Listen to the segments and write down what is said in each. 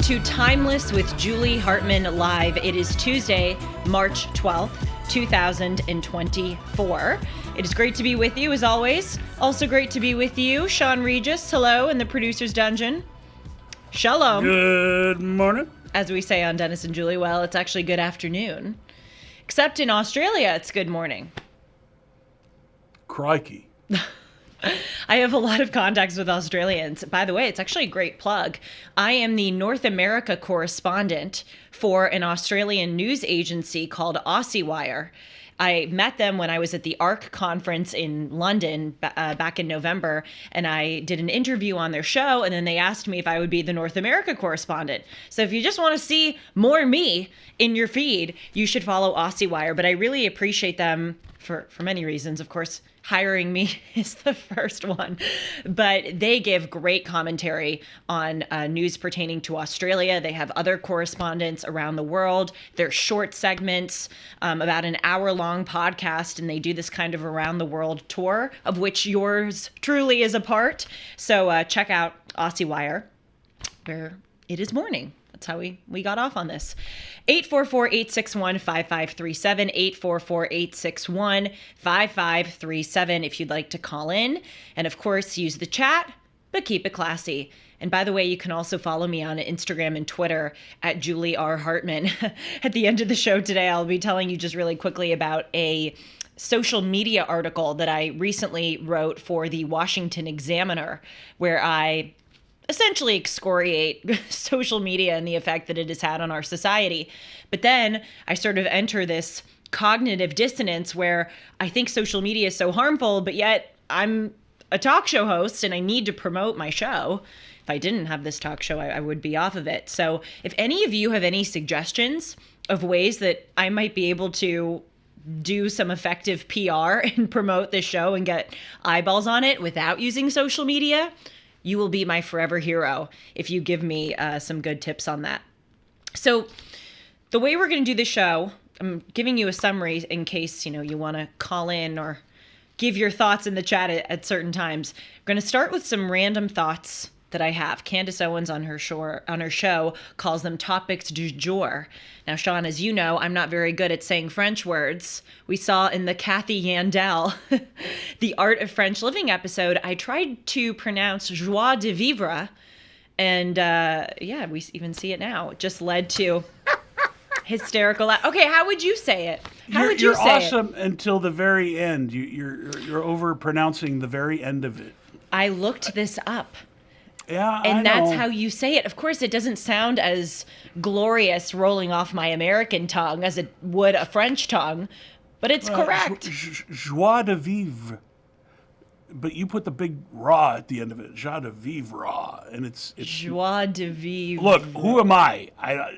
to Timeless with Julie Hartman Live. It is Tuesday, March 12th, 2024. It is great to be with you, as always. Also great to be with you, Sean Regis. Hello, in the producer's dungeon. Shalom. Good morning. As we say on Dennis and Julie, well, it's actually good afternoon. Except in Australia, it's good morning. Crikey. I have a lot of contacts with Australians. By the way, it's actually a great plug. I am the North America correspondent for an Australian news agency called Aussie Wire. I met them when I was at the ARC conference in London back in November, and I did an interview on their show, and then they asked me if I would be the North America correspondent. So if you just want to see more me in your feed, you should follow Aussie Wire. But I really appreciate them for many reasons. Of course, hiring me is the first one, but they give great commentary on news pertaining to Australia. They have other correspondents around the world. They're short segments, about an hour-long podcast, and they do this kind of around the world tour, of which yours truly is a part. So check out Aussie Wire, where it is morning. That's how we got off on this. 844-861-5537, 844-861-5537 if you'd like to call in. And of course, use the chat, but keep it classy. And by the way, you can also follow me on Instagram and Twitter at Julie R. Hartman. At the end of the show today, I'll be telling you just really quickly about a social media article that I recently wrote for the Washington Examiner, where I essentially excoriate social media and the effect that it has had on our society. But then I sort of enter this cognitive dissonance where I think social media is so harmful, but yet I'm a talk show host and I need to promote my show. If I didn't have this talk show, I would be off of it. So if any of you have any suggestions of ways that I might be able to do some effective PR and promote this show and get eyeballs on it without using social media, you will be my forever hero if you give me some good tips on that. So the way we're going to do the show, I'm giving you a summary in case, you want to call in or give your thoughts in the chat at certain times. We're going to start with some random thoughts that I have. Candace Owens on her show calls them topics du jour. Now, Sean, as you know, I'm not very good at saying French words. We saw in the Kathy Yandel, The Art of French Living episode, I tried to pronounce joie de vivre, and we even see it now. It just led to hysterical. Okay, how would you say it? You're awesome until the very end. You're over pronouncing the very end of it. I looked this up. Yeah, and that's how you say it. Of course, it doesn't sound as glorious rolling off my American tongue as it would a French tongue, but it's correct. Joie de vivre. But you put the big raw at the end of it. Joie de vivre. And it's Joie de vivre. Look, who am I?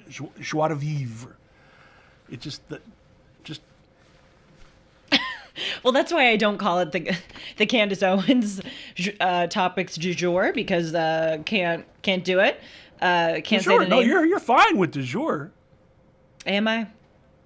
Joie de vivre. It just... Well, that's why I don't call it the Candace Owens topics du jour, because can't do it. Can't say the name. No, you're fine with du jour. Am I?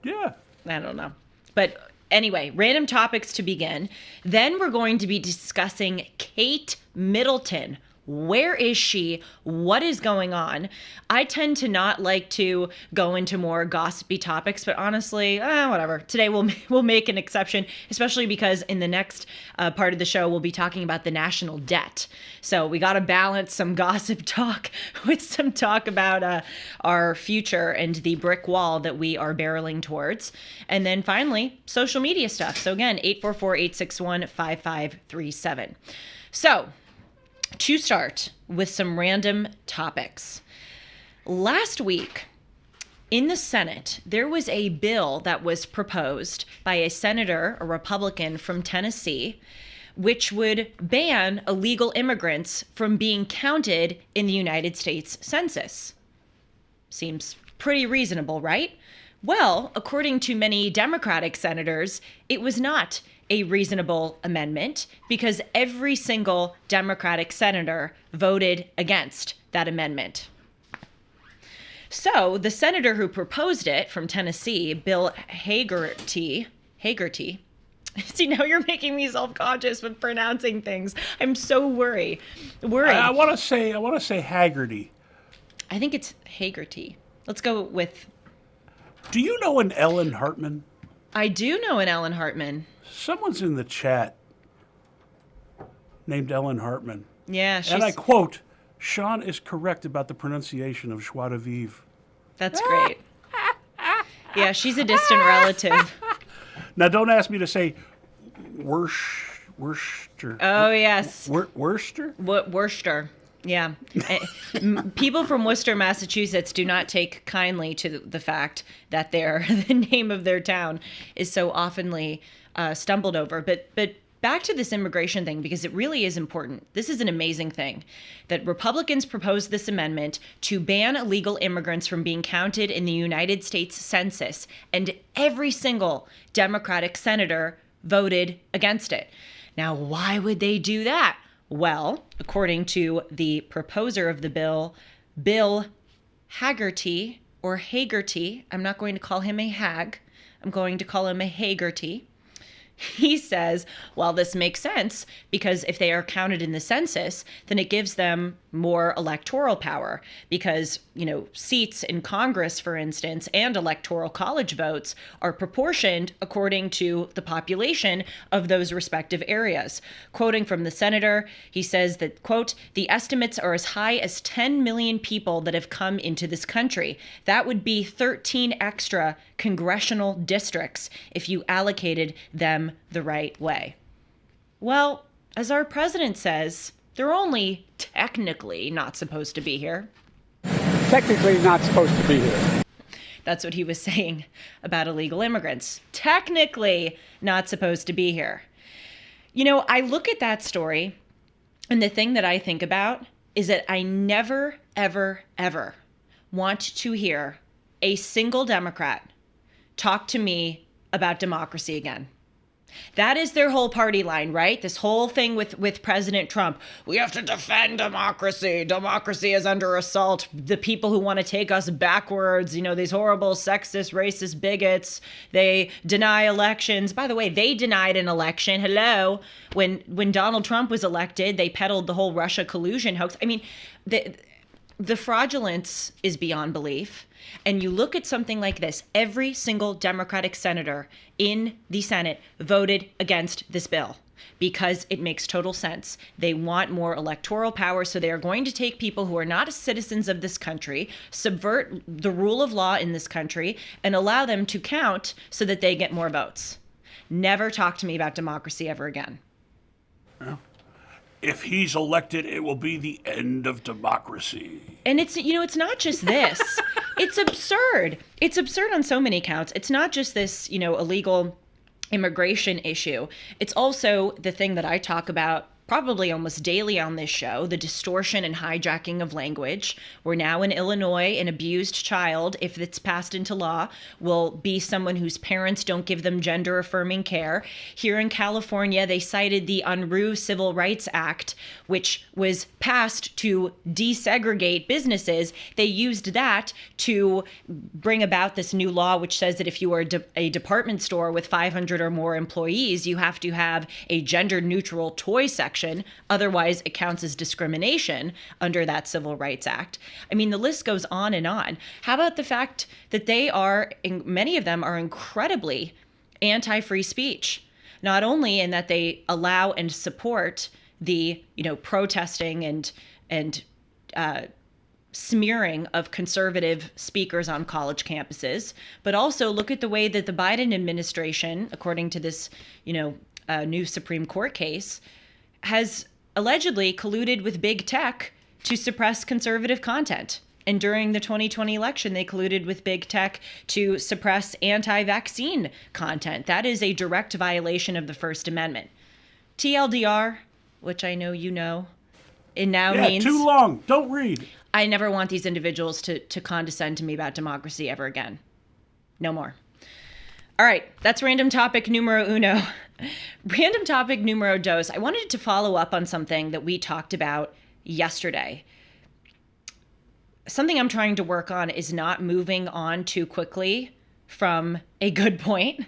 Yeah. I don't know. But anyway, random topics to begin. Then we're going to be discussing Kate Middleton. Where is she? What is going on? I tend to not like to go into more gossipy topics, but honestly, whatever. Today we'll make an exception, especially because in the next part of the show, we'll be talking about the national debt. So we got to balance some gossip talk with some talk about our future and the brick wall that we are barreling towards. And then finally, social media stuff. So again, 844-861-5537. So to start with some random topics. Last week in the Senate, there was a bill that was proposed by a senator, a Republican from Tennessee, which would ban illegal immigrants from being counted in the United States Census. Seems pretty reasonable, right? Well, according to many Democratic senators, it was not a reasonable amendment because every single Democratic senator voted against that amendment. So the senator who proposed it from Tennessee, Bill Hagerty, see, now you're making me self-conscious with pronouncing things. I'm so worried. I want to say Haggerty. I think it's Hagerty. Let's go with... Do you know an Ellen Hartman? I do know an Ellen Hartman. Someone's in the chat named Ellen Hartman. Yeah, she's... And I quote, Sean is correct about the pronunciation of joie de vivre. That's great. Yeah, she's a distant relative. Now, don't ask me to say Worcester. Oh, yes. Worcester? Worcester. Yeah. People from Worcester, Massachusetts do not take kindly to the fact that the name of their town is so oftenly stumbled over. But back to this immigration thing, because it really is important. This is an amazing thing that Republicans proposed this amendment to ban illegal immigrants from being counted in the United States Census, and every single Democratic senator voted against it. Now, why would they do that? Well, according to the proposer of the bill, Bill Hagerty, or Hagerty, I'm not going to call him a hag, I'm going to call him a Hagerty. He says, well, this makes sense because if they are counted in the census, then it gives them more electoral power because, seats in Congress, for instance, and electoral college votes are proportioned according to the population of those respective areas. Quoting from the senator, he says that, quote, the estimates are as high as 10 million people that have come into this country. That would be 13 extra congressional districts if you allocated them the right way. Well, as our president says, they're only technically not supposed to be here. Technically not supposed to be here. That's what he was saying about illegal immigrants. Technically not supposed to be here. I look at that story, and the thing that I think about is that I never, ever, ever want to hear a single Democrat talk to me about democracy again. That is their whole party line, right? This whole thing with President Trump. We have to defend democracy. Democracy is under assault. The people who want to take us backwards, these horrible sexist, racist bigots, they deny elections. By the way, they denied an election. Hello. When Donald Trump was elected, they peddled the whole Russia collusion hoax. I mean, the fraudulence is beyond belief. And you look at something like this, every single Democratic senator in the Senate voted against this bill because it makes total sense. They want more electoral power, so they are going to take people who are not citizens of this country, subvert the rule of law in this country, and allow them to count so that they get more votes. Never talk to me about democracy ever again. Yeah. If he's elected, it will be the end of democracy. And it's not just this. It's absurd. It's absurd on so many counts. It's not just this, illegal immigration issue. It's also the thing that I talk about probably almost daily on this show, the distortion and hijacking of language. We're now in Illinois, an abused child, if it's passed into law, will be someone whose parents don't give them gender-affirming care. Here in California, they cited the Unruh Civil Rights Act, which was passed to desegregate businesses. They used that to bring about this new law, which says that if you are a department store with 500 or more employees, you have to have a gender-neutral toy section. Otherwise, it counts as discrimination under that Civil Rights Act. I mean, the list goes on and on. How about the fact that many of them are incredibly anti-free speech? Not only in that they allow and support the, protesting and smearing of conservative speakers on college campuses, but also look at the way that the Biden administration, according to this, new Supreme Court case, has allegedly colluded with big tech to suppress conservative content. And during the 2020 election, they colluded with big tech to suppress anti-vaccine content. That is a direct violation of the First Amendment. TLDR, which I know you know, it now means... too long. Don't read. I never want these individuals to condescend to me about democracy ever again. No more. All right, that's random topic numero uno. Random topic numero dos. I wanted to follow up on something that we talked about yesterday. Something I'm trying to work on is not moving on too quickly from a good point.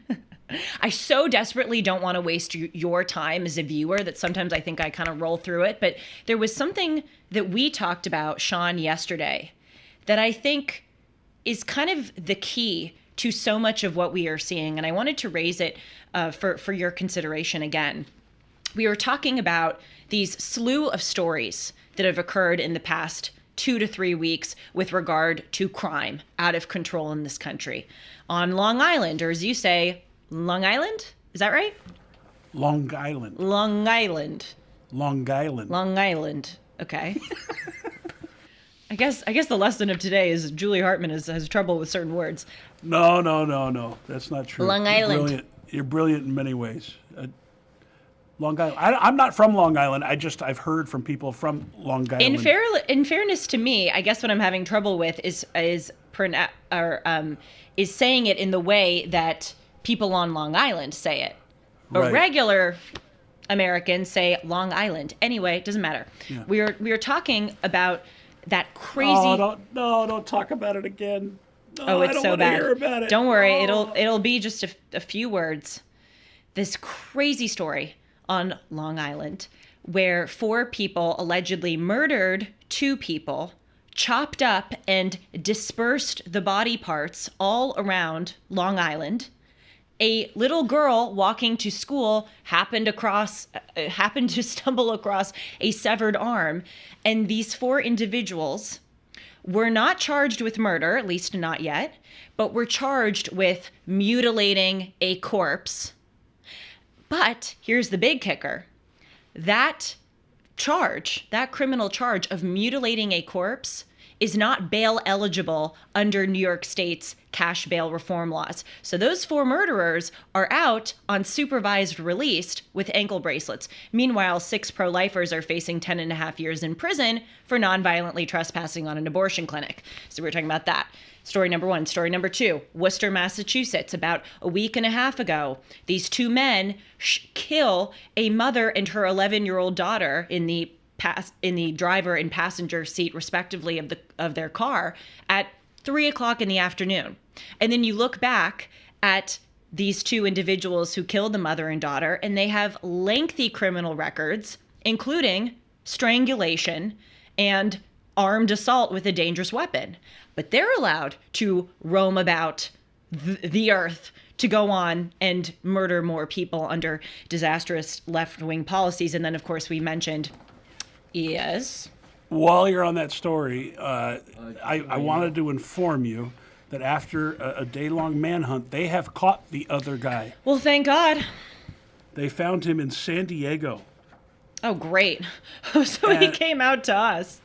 I so desperately don't want to waste your time as a viewer that sometimes I think I kind of roll through it. But there was something that we talked about, Sean, yesterday that I think is kind of the key to so much of what we are seeing. And I wanted to raise it for your consideration again. We were talking about these slew of stories that have occurred in the past 2 to 3 weeks with regard to crime out of control in this country. On Long Island, or as you say, Long Island? Is that right? Long Island. Long Island. Long Island. Long Island. Okay. I guess the lesson of today is Julie Hartman has trouble with certain words. No. That's not true. Long You're Island. Brilliant. You're brilliant in many ways. Long Island. I'm not from Long Island. I've heard from people from Long Island. In fairness to me, I guess what I'm having trouble with is saying it in the way that people on Long Island say it. But Right. regular Americans say Long Island. Anyway, it doesn't matter. Yeah. We are talking about that crazy. Oh, don't talk about it again. No, Oh, I it's don't so want bad. to hear about it. Don't worry, Oh. it'll be just a few words. This crazy story on Long Island where 4 people allegedly murdered 2 people, chopped up and dispersed the body parts all around Long Island. A little girl walking to school happened to stumble across a severed arm, and these 4 individuals were not charged with murder, at least not yet, but were charged with mutilating a corpse. But here's the big kicker. That criminal charge of mutilating a corpse is not bail eligible under New York State's cash bail reform laws. So those 4 murderers are out on supervised release with ankle bracelets. Meanwhile, 6 pro-lifers are facing 10 and a half years in prison for nonviolently trespassing on an abortion clinic. So we're talking about that. Story number 1. Story number 2, Worcester, Massachusetts. About a week and a half ago, these 2 men kill a mother and her 11-year-old daughter in the driver and passenger seat, respectively, of their car at 3:00 in the afternoon. And then you look back at these 2 individuals who killed the mother and daughter, and they have lengthy criminal records, including strangulation and armed assault with a dangerous weapon. But they're allowed to roam about the earth to go on and murder more people under disastrous left-wing policies. And then, of course, we mentioned, yes. While you're on that story, I wanted to inform you that after a day-long manhunt, they have caught the other guy. Well, thank God. They found him in San Diego. Oh, great. So he came out to us.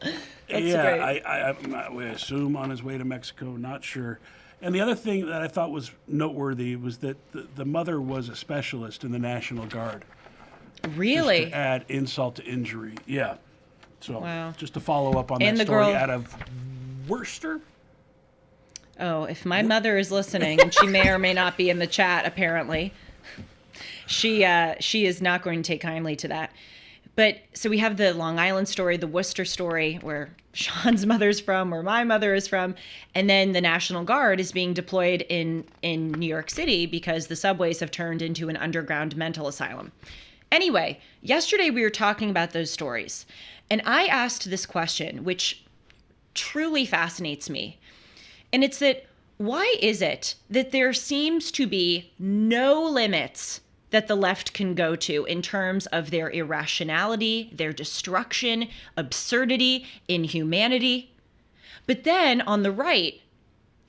That's great. I assume on his way to Mexico, not sure. And the other thing that I thought was noteworthy was that the mother was a specialist in the National Guard. Really? Just to add insult to injury. Yeah. So Wow. just to follow up on And that the story girl- out of Worcester. Oh, if my mother is listening, and she may or may not be in the chat, apparently, she is not going to take kindly to that. But so we have the Long Island story, the Worcester story, where Sean's mother's from, where my mother is from, and then the National Guard is being deployed in New York City because the subways have turned into an underground mental asylum. Anyway, yesterday we were talking about those stories, and I asked this question, which truly fascinates me. And it's that, why is it that there seems to be no limits that the left can go to in terms of their irrationality, their destruction, absurdity, inhumanity? But then on the right,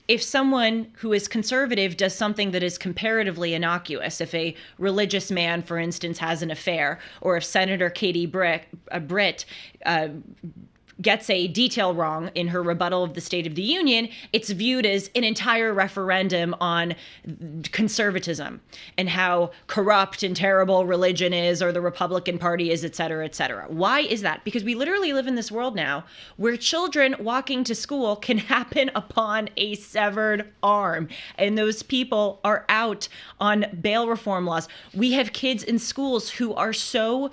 if someone who is conservative does something that is comparatively innocuous, if a religious man, for instance, has an affair, or if Senator Katie Britt gets a detail wrong in her rebuttal of the State of the Union, it's viewed as an entire referendum on conservatism and how corrupt and terrible religion is, or the Republican Party is, et cetera, et cetera. Why is that? Because we literally live in this world now where children walking to school can happen upon a severed arm, and those people are out on bail reform laws. We have kids in schools who are so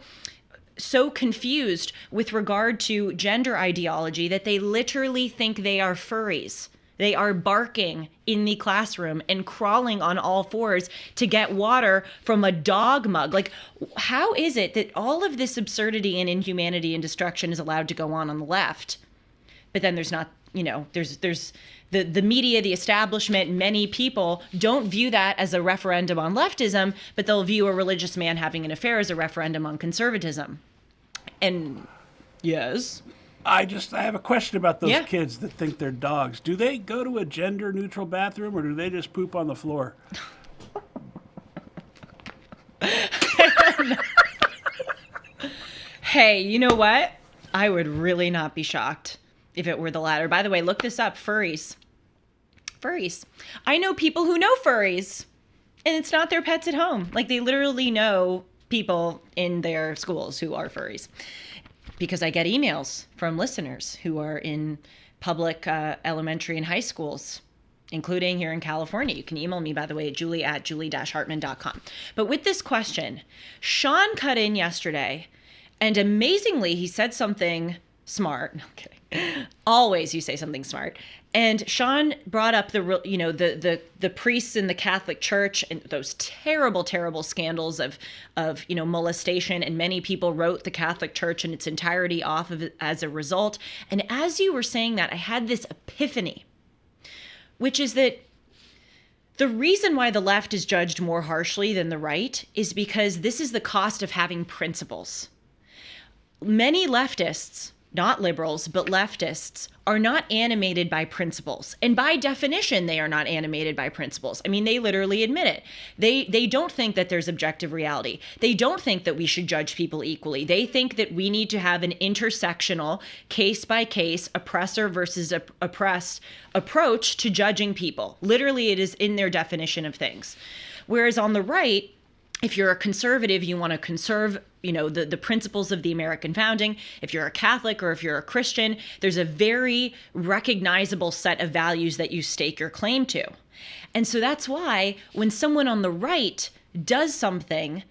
confused with regard to gender ideology that they literally think they are furries. They are barking in the classroom and crawling on all fours to get water from a dog mug. Like, how is it that all of this absurdity and inhumanity and destruction is allowed to go on the left, but then there's not there's the media, the establishment, many people don't view that as a referendum on leftism, but they'll view a religious man having an affair as a referendum on conservatism. And yes. I have a question about those kids that think they're dogs. Do they go to a gender neutral bathroom or do they just poop on the floor? Hey, you know what? I would really not be shocked if it were the latter. By the way, look this up. Furries. I know people who know furries, and it's not their pets at home. Like, they literally know people in their schools who are furries. Because I get emails from listeners who are in public elementary and high schools, including here in California. You can email me, by the way, at julie@julie-hartman.com. But with this question, Sean cut in yesterday, and amazingly, he said something smart. No, I'm kidding. Always you say something smart. And Sean brought up the priests in the Catholic Church and those terrible, terrible scandals of molestation. And many people wrote the Catholic Church in its entirety off of it as a result. And as you were saying that, I had this epiphany, which is that the reason why the left is judged more harshly than the right is because this is the cost of having principles. Many leftists, not liberals, but leftists, are not animated by principles. And by definition, they are not animated by principles. I mean, they literally admit it. They don't think that there's objective reality. They don't think that we should judge people equally. They think that we need to have an intersectional, case-by-case, oppressor versus oppressed approach to judging people. Literally, it is in their definition of things. Whereas on the right, if you're a conservative, you want to conserve, the principles of the American founding. If you're a Catholic or if you're a Christian, there's a very recognizable set of values that you stake your claim to. And so that's why when someone on the right does something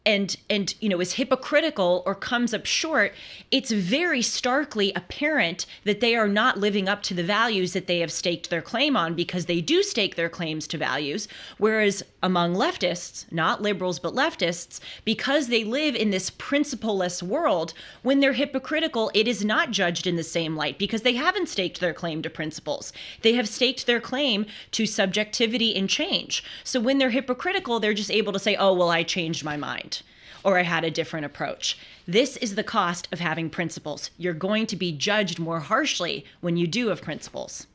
and is hypocritical or comes up short, it's very starkly apparent that they are not living up to the values that they have staked their claim on, because they do stake their claims to values. Whereas among leftists, not liberals, but leftists, because they live in this principleless world, when they're hypocritical, it is not judged in the same light because they haven't staked their claim to principles. They have staked their claim to subjectivity and change. So when they're hypocritical, they're just able to say, oh, well, I changed my mind, or I had a different approach. This is the cost of having principles. You're going to be judged more harshly when you do have principles.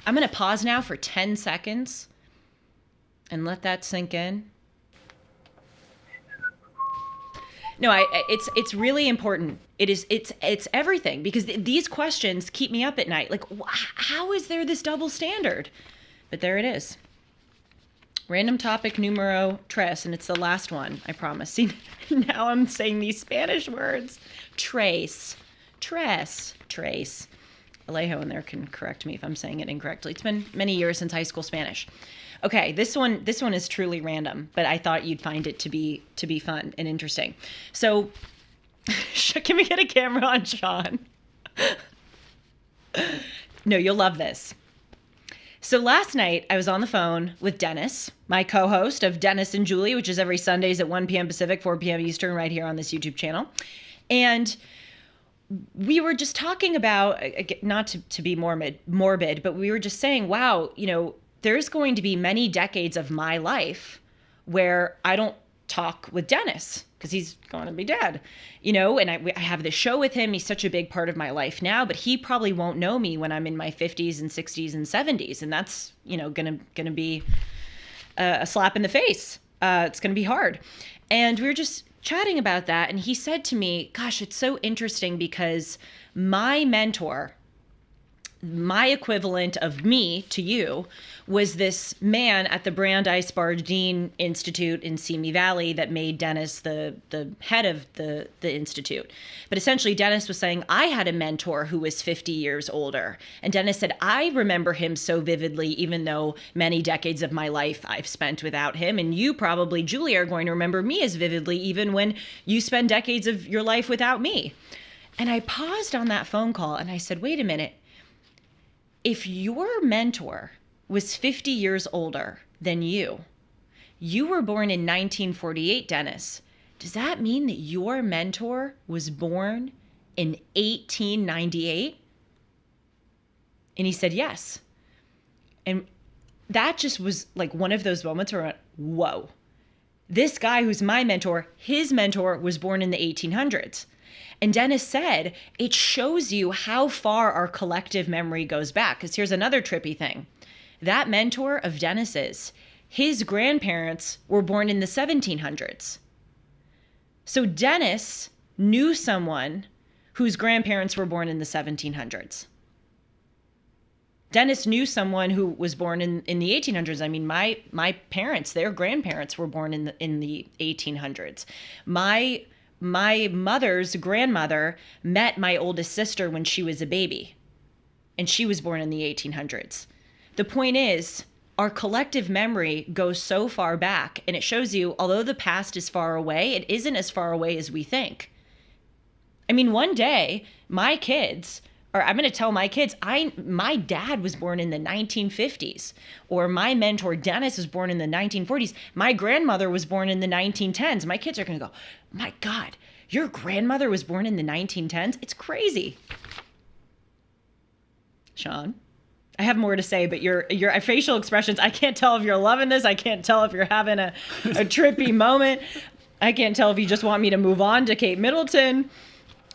I'm going to pause now for 10 seconds and let that sink in. No, it's really important. It's everything, because these questions keep me up at night. Like, how is there this double standard? But there it is. Random topic numero tres, and it's the last one, I promise. See, now I'm saying these Spanish words. Trace. Alejo in there can correct me if I'm saying it incorrectly. It's been many years since high school Spanish. Okay, this one is truly random, but I thought you'd find it to be fun and interesting. So, can we get a camera on Sean? No, you'll love this. So last night, I was on the phone with Dennis, my co-host of Dennis and Julie, which is every Sundays at 1 p.m. Pacific, 4 p.m. Eastern, right here on this YouTube channel. And we were just talking about, not to be morbid, but we were just saying, wow, there's going to be many decades of my life where I don't talk with Dennis because he's going to be dead, and I have this show with him. He's such a big part of my life now, but he probably won't know me when I'm in my 50s and 60s and 70s. And that's, gonna be a slap in the face. It's gonna be hard. And we were just chatting about that. And he said to me, gosh, it's so interesting because my mentor, my equivalent of me to you, was this man at the Brandeis Bardeen Institute in Simi Valley that made Dennis the head of the institute. But essentially, Dennis was saying, I had a mentor who was 50 years older. And Dennis said, I remember him so vividly, even though many decades of my life I've spent without him. And you probably, Julie, are going to remember me as vividly, even when you spend decades of your life without me. And I paused on that phone call and I said, wait a minute. If your mentor was 50 years older than you were born in 1948, Dennis. Does that mean that your mentor was born in 1898? And he said, yes. And that just was like one of those moments where I went, whoa, this guy who's my mentor, his mentor was born in the 1800s. And Dennis said, it shows you how far our collective memory goes back. Because here's another trippy thing. That mentor of Dennis's, his grandparents were born in the 1700s. So Dennis knew someone whose grandparents were born in the 1700s. Dennis knew someone who was born in the 1800s. I mean, my parents, their grandparents were born in the 1800s. My mother's grandmother met my oldest sister when she was a baby, and she was born in the 1800s. The point is, our collective memory goes so far back, and it shows you, although the past is far away, it isn't as far away as we think. I mean, one day, my kids, or I'm going to tell my kids, my dad was born in the 1950s, or my mentor Dennis was born in the 1940s. My grandmother was born in the 1910s. My kids are going to go, my God, your grandmother was born in the 1910s? It's crazy. Sean, I have more to say, but your facial expressions, I can't tell if you're loving this. I can't tell if you're having a trippy moment. I can't tell if you just want me to move on to Kate Middleton.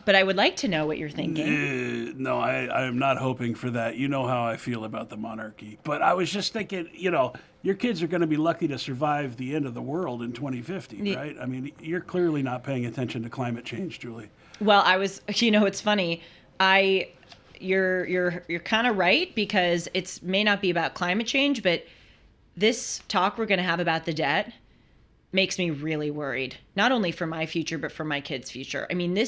But I would like to know what you're thinking. No, I am not hoping for that. You know how I feel about the monarchy. But I was just thinking, your kids are going to be lucky to survive the end of the world in 2050, right? I mean, you're clearly not paying attention to climate change, Julie. Well, I was, it's funny. You're kind of right, because it may not be about climate change, but this talk we're going to have about the debt makes me really worried, not only for my future, but for my kids' future. I mean,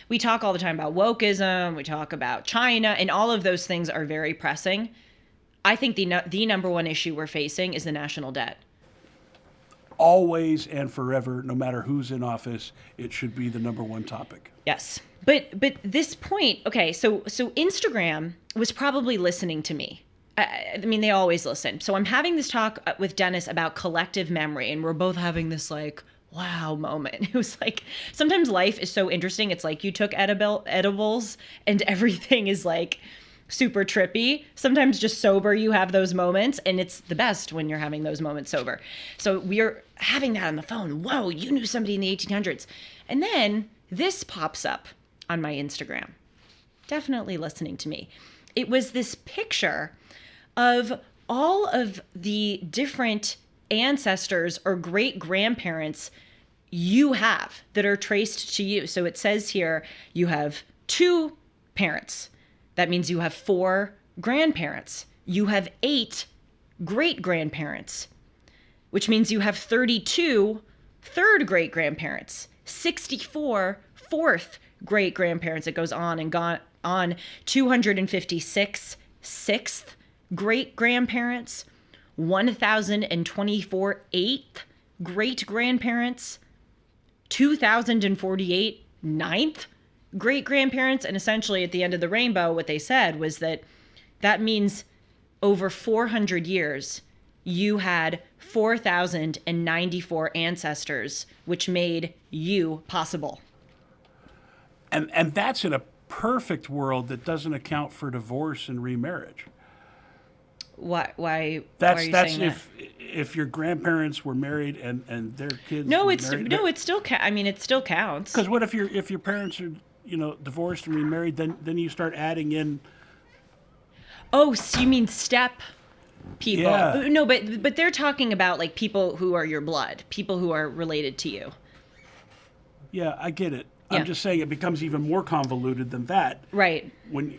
we talk all the time about wokeism, we talk about China, and all of those things are very pressing. I think the number one issue we're facing is the national debt. Always and forever, no matter who's in office, it should be the number one topic. Yes. But this point, okay, so Instagram was probably listening to me. I mean, they always listen. So I'm having this talk with Dennis about collective memory, and we're both having this like, wow moment. It was like, sometimes life is so interesting. It's like you took edibles and everything is like super trippy. Sometimes just sober, you have those moments, and it's the best when you're having those moments sober. So we're having that on the phone. Whoa, you knew somebody in the 1800s. And then this pops up on my Instagram. Definitely listening to me. It was this picture of all of the different ancestors or great grandparents you have that are traced to you. So it says here you have 2 parents. That means you have 4 grandparents. You have 8 great grandparents, which means you have 32 third great grandparents, 64 fourth great grandparents. It goes on and on, 256 sixth great grandparents, 1,024 eighth great grandparents, 2,048 ninth great grandparents. And essentially at the end of the rainbow, what they said was that means over 400 years, you had 4,094 ancestors, which made you possible. And that's in a perfect world that doesn't account for divorce and remarriage. Why are you that's saying that? if your grandparents were married and their kids No, were it still it still counts. Because what if your parents are divorced and remarried, then you start adding in. Oh, so you mean step people? Yeah. No, but they're talking about like people who are your blood, people who are related to you. Yeah, I get it. Yeah. I'm just saying it becomes even more convoluted than that. Right. When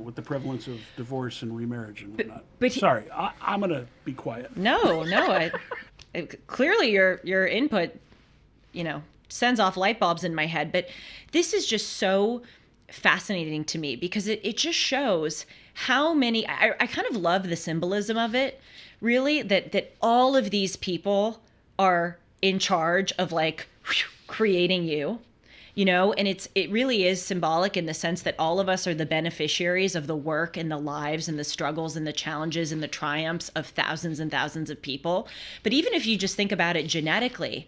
with the prevalence of divorce and remarriage and whatnot. But sorry, I'm gonna be quiet. No. Clearly your input, sends off light bulbs in my head. But this is just so fascinating to me because it just shows how many. I kind of love the symbolism of it. Really, that all of these people are in charge of like creating you. And it really is symbolic in the sense that all of us are the beneficiaries of the work and the lives and the struggles and the challenges and the triumphs of thousands and thousands of people. But even if you just think about it genetically,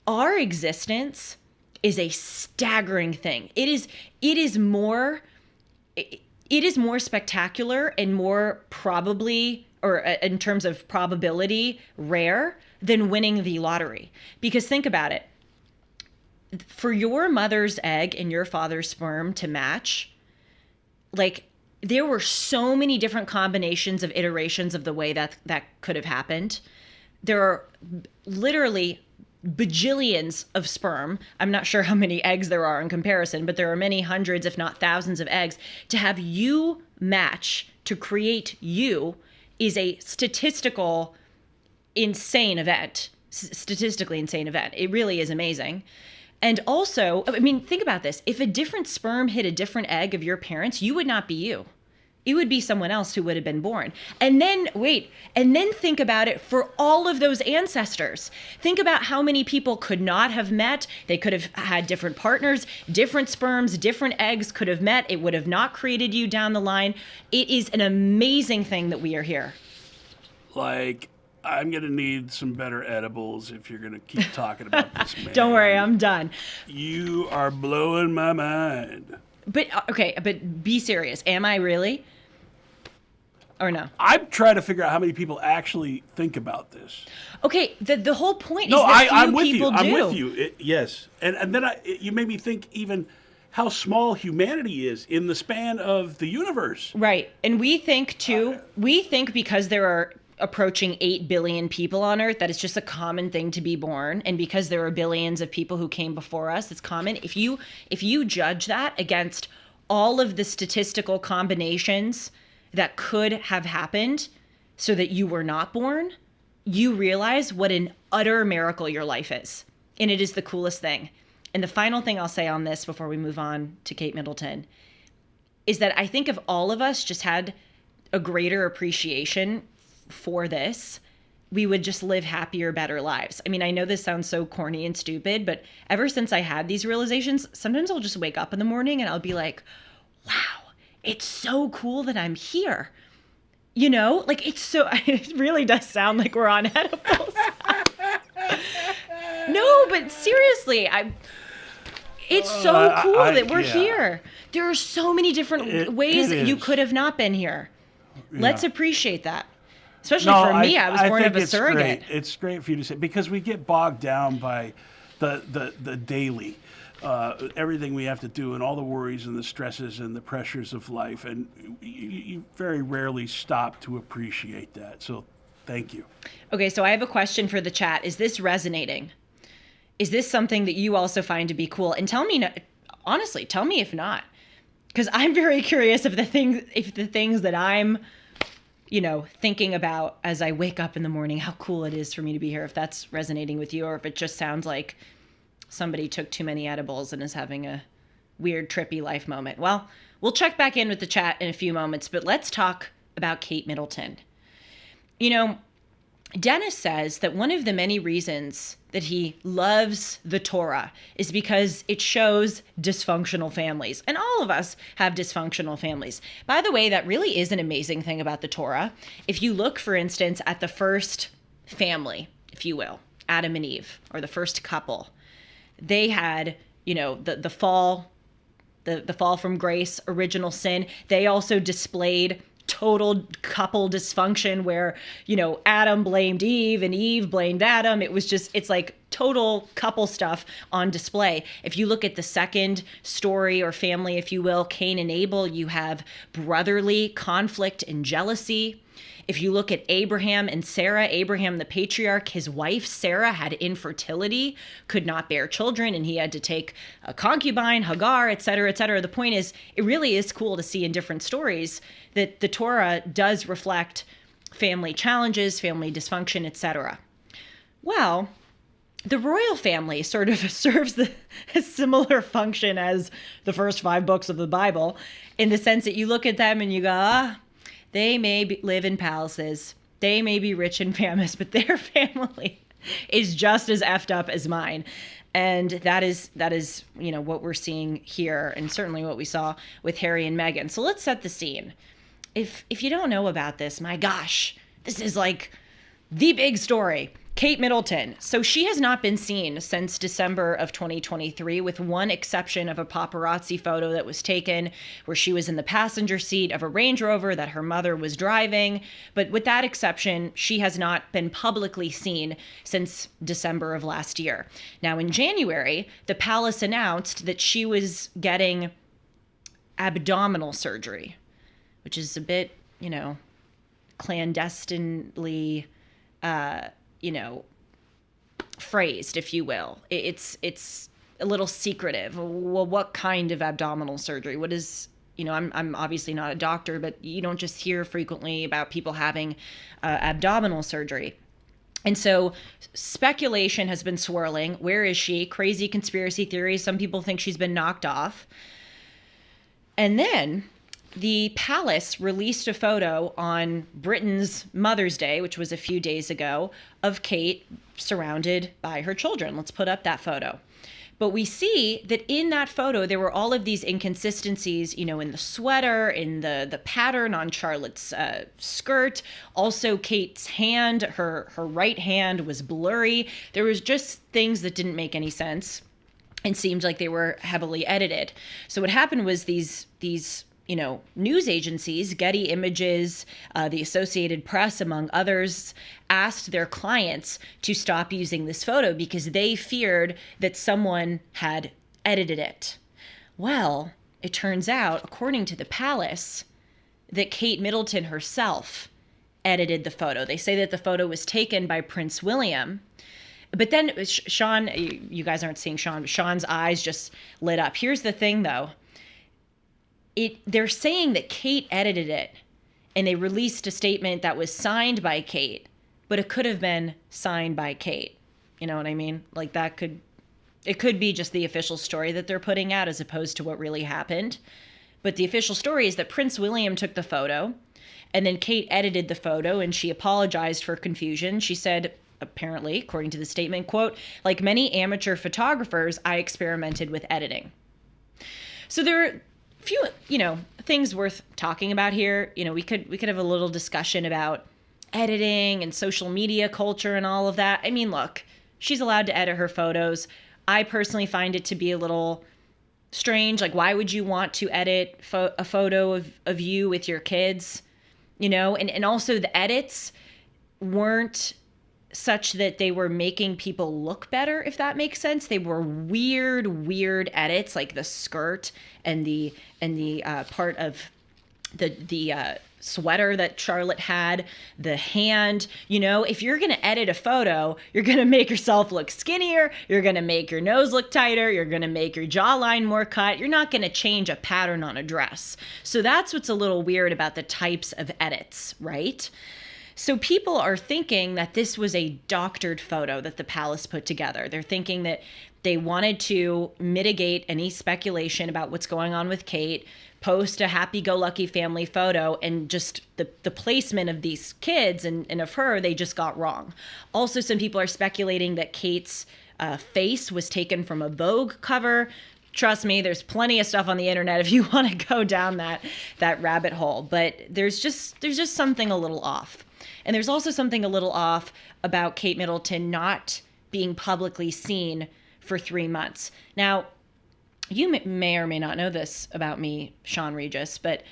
our existence is a staggering thing. It is more, it is more spectacular and more probably, or in terms of probability, rare than winning the lottery. Because think about it. For your mother's egg and your father's sperm to match, like, there were so many different combinations of iterations of the way that could have happened. There are literally bajillions of sperm. I'm not sure how many eggs there are in comparison, but there are many hundreds, if not thousands of eggs. To have you match to create you is a statistically insane event. It really is amazing. And also, I mean, think about this. If a different sperm hit a different egg of your parents, you would not be you. It would be someone else who would have been born. And then think about it for all of those ancestors. Think about how many people could not have met. They could have had different partners, different sperms, different eggs could have met. It would have not created you down the line. It is an amazing thing that we are here. Like, I'm going to need some better edibles if you're going to keep talking about this, man. Don't worry, I'm done. You are blowing my mind. But, okay, but be serious. Am I really? Or no? I'm trying to figure out how many people actually think about this. Okay, the whole point No, is that I'm few with people you. do. I'm with you. Yes. And then you made me think even how small humanity is in the span of the universe. Right. And we think, too, because there are approaching 8 billion people on Earth, that it's just a common thing to be born. And because there are billions of people who came before us, it's common. If you judge that against all of the statistical combinations that could have happened so that you were not born, you realize what an utter miracle your life is. And it is the coolest thing. And the final thing I'll say on this before we move on to Kate Middleton is that I think if all of us just had a greater appreciation for this, we would just live happier, better lives. I mean, I know this sounds so corny and stupid, but ever since I had these realizations, sometimes I'll just wake up in the morning and I'll be like, wow, it's so cool that I'm here. You know, like it really does sound like we're on edibles. No, but seriously, it's so cool that we're here. There are so many different ways that you could have not been here. Yeah. Let's appreciate that. Especially for me, I was born of a surrogate. It's great for you to say, because we get bogged down by the daily, everything we have to do and all the worries and the stresses and the pressures of life. And you very rarely stop to appreciate that. So thank you. Okay, so I have a question for the chat. Is this resonating? Is this something that you also find to be cool? And tell me, honestly, tell me if not. Because I'm very curious if the things that I'm thinking about as I wake up in the morning, how cool it is for me to be here, if that's resonating with you, or if it just sounds like somebody took too many edibles and is having a weird, trippy life moment. Well, we'll check back in with the chat in a few moments, but let's talk about Kate Middleton. Dennis says that one of the many reasons that he loves the Torah is because it shows dysfunctional families. And all of us have dysfunctional families. By the way, that really is an amazing thing about the Torah. If you look, for instance, at the first family, if you will, Adam and Eve, or the first couple, they had, the fall, the fall from grace, original sin. They also displayed total couple dysfunction where, Adam blamed Eve and Eve blamed Adam. It's like total couple stuff on display. If you look at the second story or family, if you will, Cain and Abel, you have brotherly conflict and jealousy. If you look at Abraham and Sarah, Abraham, the patriarch, his wife, Sarah, had infertility, could not bear children, and he had to take a concubine, Hagar, et cetera, et cetera. The point is, it really is cool to see in different stories that the Torah does reflect family challenges, family dysfunction, et cetera. Well, the royal family sort of serves a similar function as the first 5 books of the Bible, in the sense that you look at them and you go, they may live in palaces, they may be rich and famous, but their family is just as effed up as mine. And that is what we're seeing here, and certainly what we saw with Harry and Meghan. So let's set the scene. If you don't know about this, my gosh, this is like the big story. Kate Middleton. So she has not been seen since December of 2023, with one exception of a paparazzi photo that was taken where she was in the passenger seat of a Range Rover that her mother was driving. But with that exception, she has not been publicly seen since December of last year. Now, in January, the palace announced that she was getting abdominal surgery, which is a bit, clandestinely, phrased, if you will. It's a little secretive. Well, what kind of abdominal surgery? What is, I'm obviously not a doctor, but you don't just hear frequently about people having abdominal surgery. And so speculation has been swirling. Where is she? Crazy conspiracy theories. Some people think she's been knocked off. And then the palace released a photo on Britain's Mother's Day, which was a few days ago, of Kate surrounded by her children. Let's put up that photo. But we see that in that photo, there were all of these inconsistencies, in the sweater, in the pattern on Charlotte's skirt. Also, Kate's hand, her right hand was blurry. There was just things that didn't make any sense and seemed like they were heavily edited. So what happened was these news agencies, Getty Images, the Associated Press, among others, asked their clients to stop using this photo because they feared that someone had edited it. Well, it turns out, according to the palace, that Kate Middleton herself edited the photo. They say that the photo was taken by Prince William. But then Sean, you guys aren't seeing Sean, but Sean's eyes just lit up. Here's the thing, though. They're saying that Kate edited it, and they released a statement that was signed by Kate, but it could have been signed by Kate. You know what I mean? Like it could be just the official story that they're putting out as opposed to what really happened. But the official story is that Prince William took the photo, and then Kate edited the photo, and she apologized for confusion. She said, apparently, according to the statement, quote, "Like many amateur photographers, I experimented with editing." So there are few, things worth talking about here. We could have a little discussion about editing and social media culture and all of that. I mean, look, she's allowed to edit her photos. I personally find it to be a little strange. Like, why would you want to edit a photo of you with your kids? And also the edits weren't such that they were making people look better, if that makes sense. They were weird edits, like the skirt and the part of the sweater that Charlotte had, the hand. If you're going to edit a photo, you're going to make yourself look skinnier, you're going to make your nose look tighter, you're going to make your jawline more cut. You're not going to change a pattern on a dress. So that's what's a little weird about the types of edits, right? So people are thinking that this was a doctored photo that the palace put together. They're thinking that they wanted to mitigate any speculation about what's going on with Kate, post a happy-go-lucky family photo, and just the placement of these kids and of her, they just got wrong. Also, some people are speculating that Kate's face was taken from a Vogue cover. Trust me, there's plenty of stuff on the internet if you want to go down that rabbit hole. But there's just something a little off. And there's also something a little off about Kate Middleton not being publicly seen for 3 months. Now, you may or may not know this about me, Sean Regis, but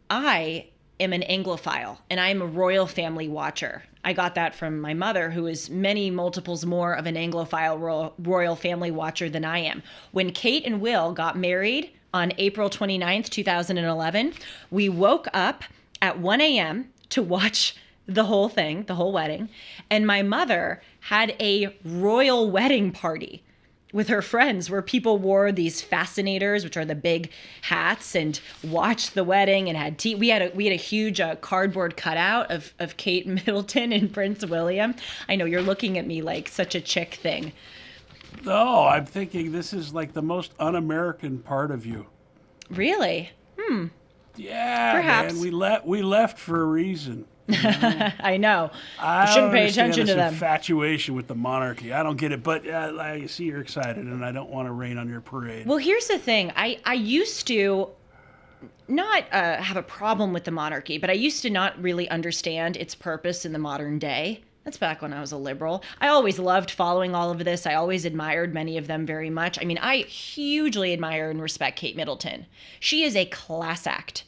I am an Anglophile, and I'm a royal family watcher. I got that from my mother, who is many multiples more of an Anglophile royal family watcher than I am. When Kate and Will got married on April 29th, 2011, we woke up at 1 a.m. to watch the whole thing, the whole wedding. And my mother had a royal wedding party with her friends where people wore these fascinators, which are the big hats, and watched the wedding and had tea. We had a huge cardboard cutout of Kate Middleton and Prince William. I know you're looking at me like such a chick thing. No, I'm thinking this is like the most un-American part of you. Really? Yeah, Perhaps. man, we left for a reason. I know. I You shouldn't pay understand attention to this them. infatuation with the monarchy. I don't get it, but I see you're excited, and I don't want to rain on your parade. Well, here's the thing. I used to not have a problem with the monarchy, but I used to not really understand its purpose in the modern day. That's back when I was a liberal. I always loved following all of this. I always admired many of them very much. I mean, I hugely admire and respect Kate Middleton. She is a class act.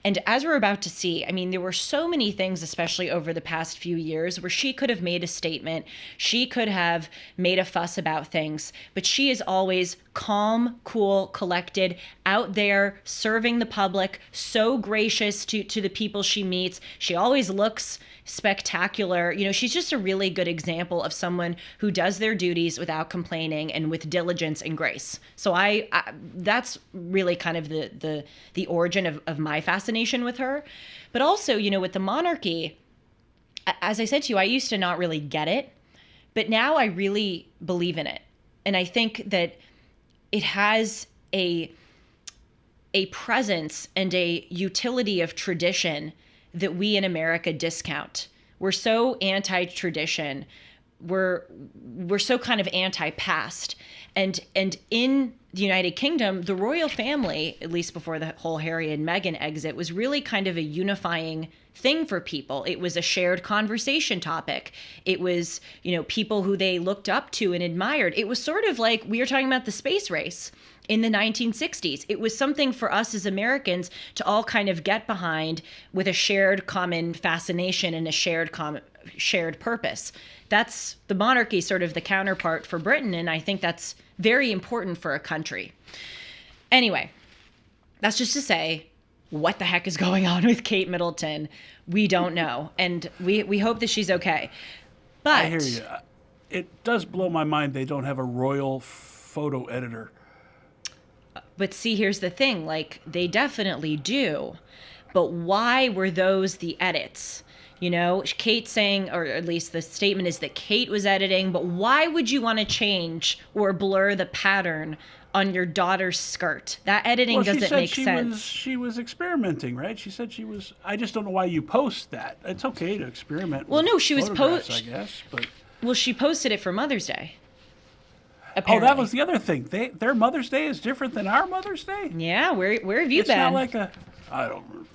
And as we're about to see, I mean, there were so many things, especially over the past few years, where she could have made a statement. She could have made a fuss about things, but she is always calm, cool, collected, out there serving the public, so gracious to the people she meets. She always looks spectacular. You know, she's just a really good example of someone who does their duties without complaining and with diligence and grace. So I that's really kind of the origin of my fascination with her. But also, you know, with the monarchy, as I said to you, I used to not really get it, but now I really believe in it. And I think that it has a presence and a utility of tradition that we in America discount. We're so anti-tradition. We're so kind of anti-past. And in the United Kingdom, the royal family, at least before the whole Harry and Meghan exit, was really kind of a unifying thing for people. It was a shared conversation topic. It was, you know, people who they looked up to and admired. It was sort of like we were talking about the space race in the 1960s. It was something for us as Americans to all kind of get behind with a shared common fascination and a shared purpose. That's the monarchy, sort of the counterpart for Britain, and I think that's very important for a country. Anyway, that's just to say, what the heck is going on with Kate Middleton? We don't know, and we hope that she's okay. But I hear you. It does blow my mind they don't have a royal photo editor. But see, here's the thing, like, they definitely do. But why were those the edits? You know, Kate saying, or at least the statement is that Kate was editing, but why would you want to change or blur the pattern on your daughter's skirt? That editing doesn't make sense. She was experimenting, right? She said she was. I just don't know why you post that. It's okay to experiment. Well, with no, she was I guess, but. Well, she posted it for Mother's Day. Oh, Apparently. that was the other thing. Their Mother's Day is different than our Mother's Day. Yeah, where have you it's been? It's not like a. I don't.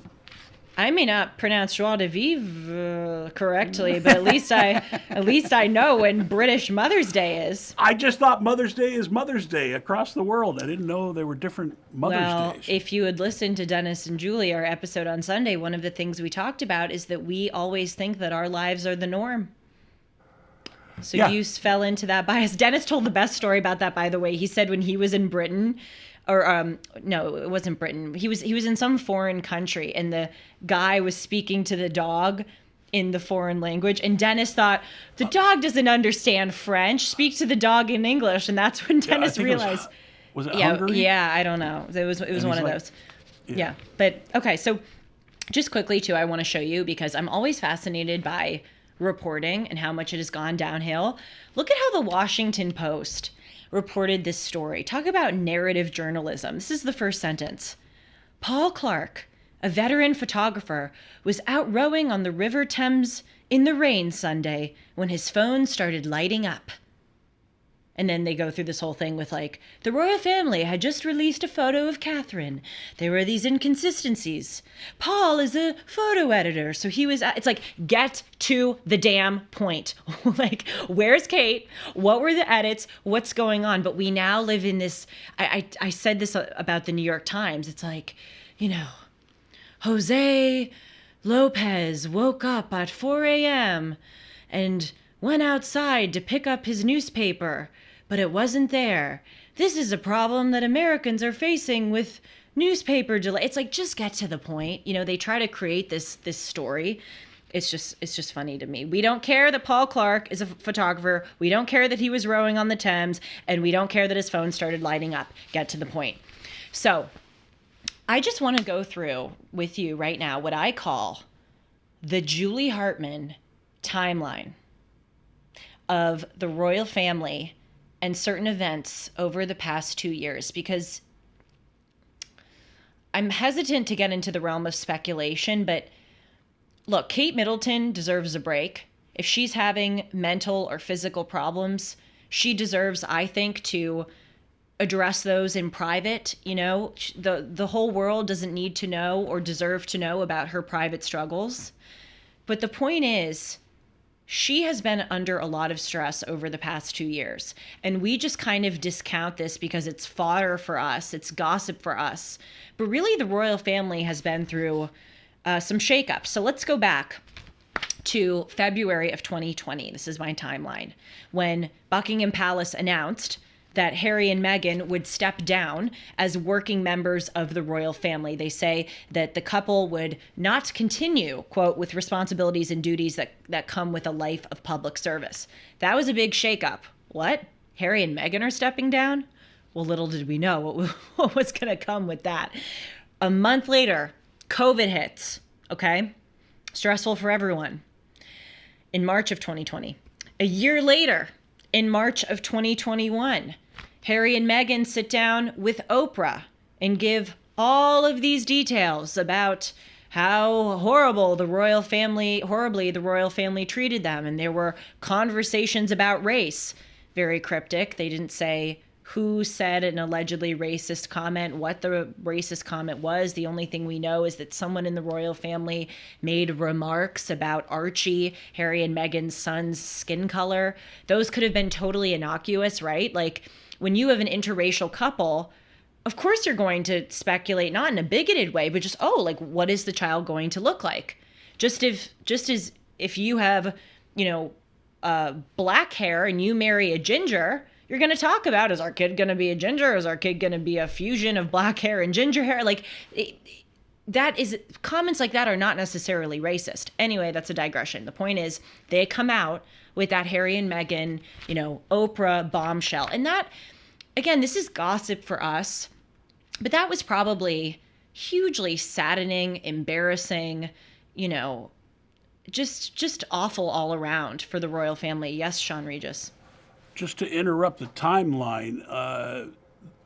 I may not pronounce joie de vivre correctly, but at least I know when British Mother's Day is. I just thought Mother's Day is Mother's Day across the world. I didn't know there were different Mother's Days. If you had listened to Dennis and Julie, our episode on Sunday, one of the things we talked about is that we always think that our lives are the norm. So you fell into that bias. Dennis told the best story about that, by the way. He said when he was in Britain, or no, it wasn't Britain. He was in some foreign country, and the guy was speaking to the dog in the foreign language, and Dennis thought, the dog doesn't understand French. Speak to the dog in English, and that's when Dennis realized. Was it Hungary? Yeah, I don't know. It was one of those. Yeah, but okay. So just quickly too, I want to show you because I'm always fascinated by reporting and how much it has gone downhill. Look at how the Washington Post reported this story. Talk about narrative journalism. This is the first sentence. Paul Clark, a veteran photographer, was out rowing on the River Thames in the rain Sunday when his phone started lighting up. And then they go through this whole thing with like, the royal family had just released a photo of Catherine. There were these inconsistencies. Paul is a photo editor. So he was, it's like, get to the damn point. Like, where's Kate? What were the edits? What's going on? But we now live in this, I said this about the New York Times. It's like, you know, Jose Lopez woke up at 4 a.m. and went outside to pick up his newspaper, but it wasn't there. This is a problem that Americans are facing with newspaper delay. It's like, just get to the point. You know, they try to create this story. It's just funny to me. We don't care that Paul Clark is a photographer. We don't care that he was rowing on the Thames, and we don't care that his phone started lighting up. Get to the point. So I just want to go through with you right now what I call the Julie Hartman timeline of the royal family and certain events over the past 2 years, because I'm hesitant to get into the realm of speculation, but look, Kate Middleton deserves a break. If she's having mental or physical problems, she deserves, I think, to address those in private. You know, the whole world doesn't need to know or deserve to know about her private struggles. But the point is, she has been under a lot of stress over the past 2 years. And we just kind of discount this because it's fodder for us, it's gossip for us. But really, the royal family has been through some shakeups. So let's go back to February of 2020. This is my timeline. When Buckingham Palace announced that Harry and Meghan would step down as working members of the royal family. They say that the couple would not continue, quote, with responsibilities and duties that come with a life of public service. That was a big shakeup. What? Harry and Meghan are stepping down? Well, little did we know what was going to come with that. A month later, COVID hits, okay? Stressful for everyone. In March of 2020. A year later, in March of 2021, Harry and Meghan sit down with Oprah and give all of these details about how horribly the royal family treated them. And there were conversations about race. Very cryptic. They didn't say who said an allegedly racist comment, what the racist comment was. The only thing we know is that someone in the royal family made remarks about Archie, Harry and Meghan's son's skin color. Those could have been totally innocuous, right? Like, when you have an interracial couple, of course you're going to speculate, not in a bigoted way, but just, what is the child going to look like? Just as if you have, black hair and you marry a ginger, you're going to talk about, is our kid going to be a ginger? Is our kid going to be a fusion of black hair and ginger hair? Comments like that are not necessarily racist. Anyway, that's a digression. The point is, they come out with that Harry and Meghan, Oprah bombshell. And that, again, this is gossip for us, but that was probably hugely saddening, embarrassing, just awful all around for the royal family. Yes, Sean Regis. Just to interrupt the timeline,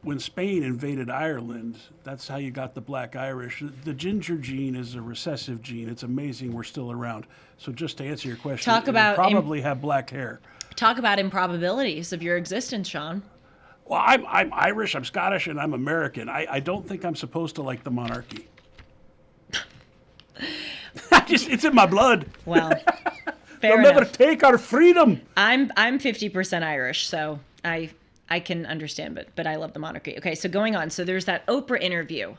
when Spain invaded Ireland, that's how you got the black Irish. The ginger gene is a recessive gene. It's amazing we're still around. So just to answer your question, probably have black hair. Talk about improbabilities of your existence, Sean. Well, I'm Irish, I'm Scottish, and I'm American. I don't think I'm supposed to like the monarchy. It's in my blood. Well, they'll never take our freedom. I'm 50% Irish, so I can understand, but I love the monarchy. Okay, so going on. So there's that Oprah interview.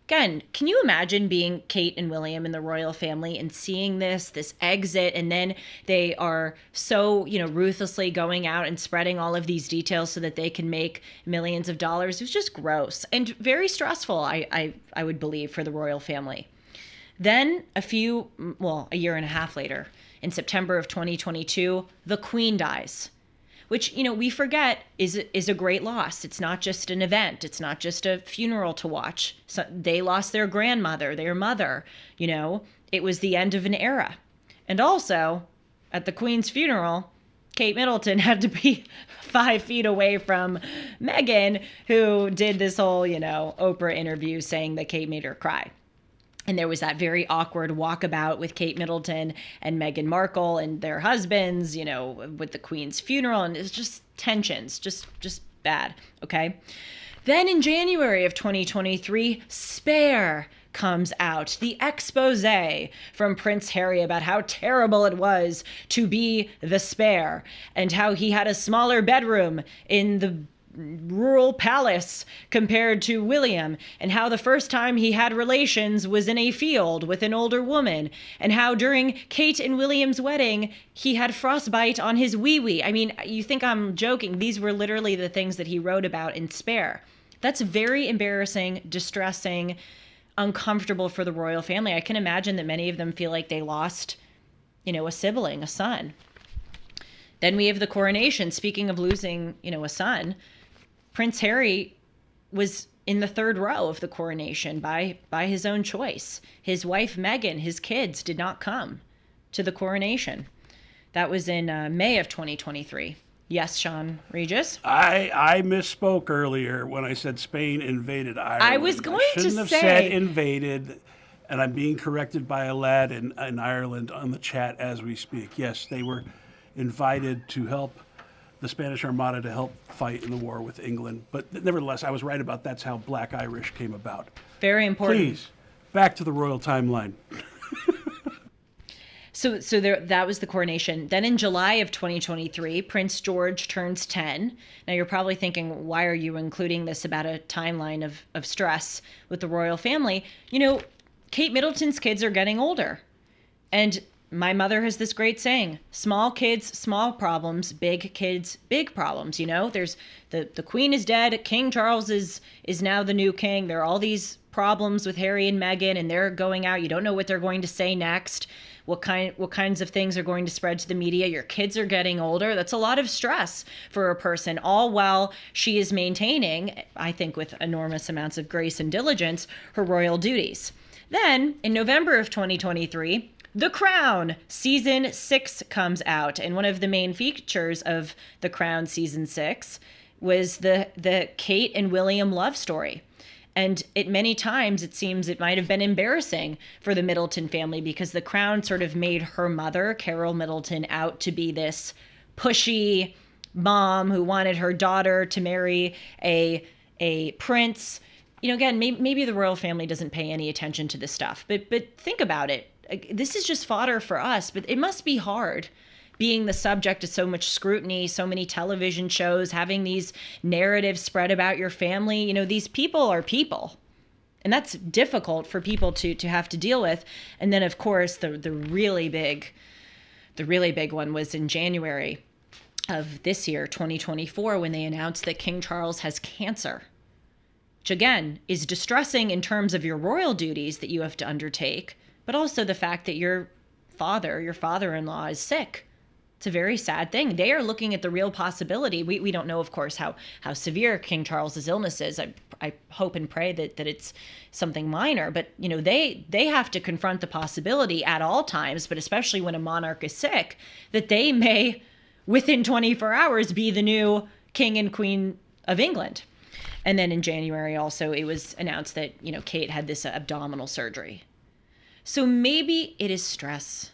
Again, can you imagine being Kate and William in the royal family and seeing this exit, and then they are so, ruthlessly going out and spreading all of these details so that they can make millions of dollars? It was just gross and very stressful, I would believe, for the royal family. Then a year and a half later, in September of 2022, the Queen dies, which, we forget is a great loss. It's not just an event. It's not just a funeral to watch. So they lost their grandmother, their mother, it was the end of an era. And also, at the Queen's funeral, Kate Middleton had to be 5 feet away from Meghan, who did this whole, Oprah interview saying that Kate made her cry. And there was that very awkward walkabout with Kate Middleton and Meghan Markle and their husbands, with the Queen's funeral. And it's just tensions, just bad, okay? Then in January of 2023, Spare comes out, the expose from Prince Harry about how terrible it was to be the spare and how he had a smaller bedroom in the rural palace compared to William, and how the first time he had relations was in a field with an older woman, and how during Kate and William's wedding he had frostbite on his wee-wee. I mean, you think I'm joking. These were literally the things that he wrote about in Spare. That's very embarrassing, distressing, uncomfortable for the royal family. I can imagine that many of them feel like they lost, a sibling, a son. Then we have the coronation. Speaking of losing, a son, Prince Harry was in the third row of the coronation by his own choice. His wife, Meghan, his kids did not come to the coronation. That was in May of 2023. Yes, Sean Regis? I misspoke earlier when I said Spain invaded Ireland. I was going to say. Shouldn't have said invaded, and I'm being corrected by a lad in Ireland on the chat as we speak. Yes, they were invited to help the Spanish Armada to help fight in the war with England. But nevertheless, I was right about that's how Black Irish came about. Very important. Please, back to the royal timeline. So there, that was the coronation. Then in July of 2023, Prince George turns 10. Now you're probably thinking, why are you including this about a timeline of stress with the royal family? You know, Kate Middleton's kids are getting older. And my mother has this great saying, small kids, small problems, big kids, big problems. You know, there's the Queen is dead. King Charles is now the new king. There are all these problems with Harry and Meghan, and they're going out. You don't know what they're going to say next. What kinds of things are going to spread to the media. Your kids are getting older. That's a lot of stress for a person, all while she is maintaining, I think with enormous amounts of grace and diligence, her royal duties. Then in November of 2023, The Crown season 6 comes out, and one of the main features of The Crown season 6 was the Kate and William love story. And many times it seems it might have been embarrassing for the Middleton family because the Crown sort of made her mother, Carol Middleton, out to be this pushy mom who wanted her daughter to marry a prince. You know, again, maybe the royal family doesn't pay any attention to this stuff, but think about it. This is just fodder for us, but it must be hard being the subject of so much scrutiny, so many television shows, having these narratives spread about your family. You know, these people are people. And that's difficult for people to have to deal with. And then, of course, the really big one was in January of this year, 2024, when they announced that King Charles has cancer, which again is distressing in terms of your royal duties that you have to undertake, but also the fact that your father-in-law is sick. It's a very sad thing. They are looking at the real possibility. We don't know, of course, how severe King Charles's illness is. I hope and pray that it's something minor. But, you know, they have to confront the possibility at all times, but especially when a monarch is sick, that they may, within 24 hours, be the new king and queen of England. And then in January also, it was announced that, you know, Kate had this abdominal surgery. So maybe it is stress.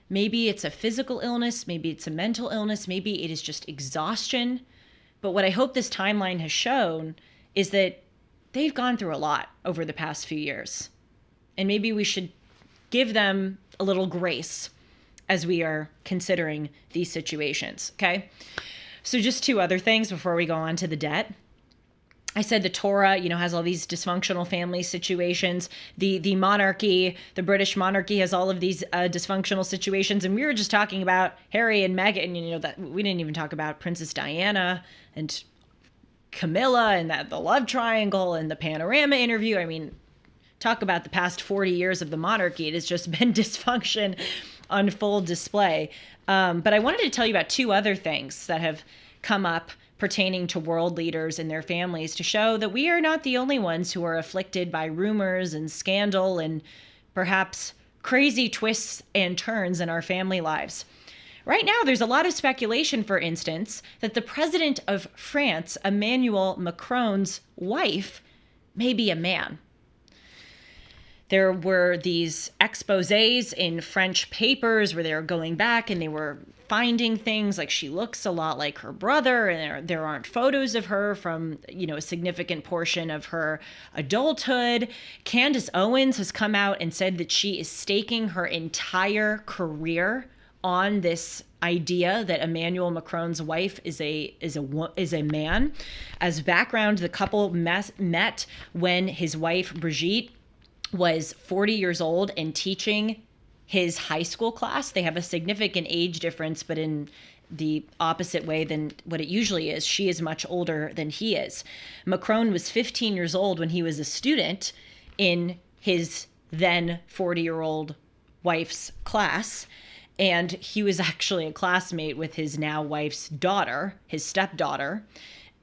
Maybe it's a physical illness, maybe it's a mental illness, maybe it is just exhaustion. But what I hope this timeline has shown is that they've gone through a lot over the past few years. And maybe we should give them a little grace as we are considering these situations, okay? So just two other things before we go on to the debt. I said the Torah, you know, has all these dysfunctional family situations. The monarchy, the British monarchy has all of these dysfunctional situations. And we were just talking about Harry and Meghan, you know, that we didn't even talk about Princess Diana and Camilla and the love triangle and the panorama interview. I mean, talk about the past 40 years of the monarchy. It has just been dysfunction on full display. But I wanted to tell you about two other things that have come up pertaining to world leaders and their families to show that we are not the only ones who are afflicted by rumors and scandal and perhaps crazy twists and turns in our family lives. Right now, there's a lot of speculation, for instance, that the president of France, Emmanuel Macron's wife, may be a man. There were these exposés in French papers where they were going back and they were finding things like she looks a lot like her brother, and there aren't photos of her from, you know, a significant portion of her adulthood. Candace Owens has come out and said that she is staking her entire career on this idea that Emmanuel Macron's wife is a man. As background, the couple met when his wife Brigitte was 40 years old and teaching his high school class. They have a significant age difference, but in the opposite way than what it usually is. She is much older than he is. Macron was 15 years old when he was a student in his then 40-year-old wife's class. And he was actually a classmate with his now wife's daughter, his stepdaughter.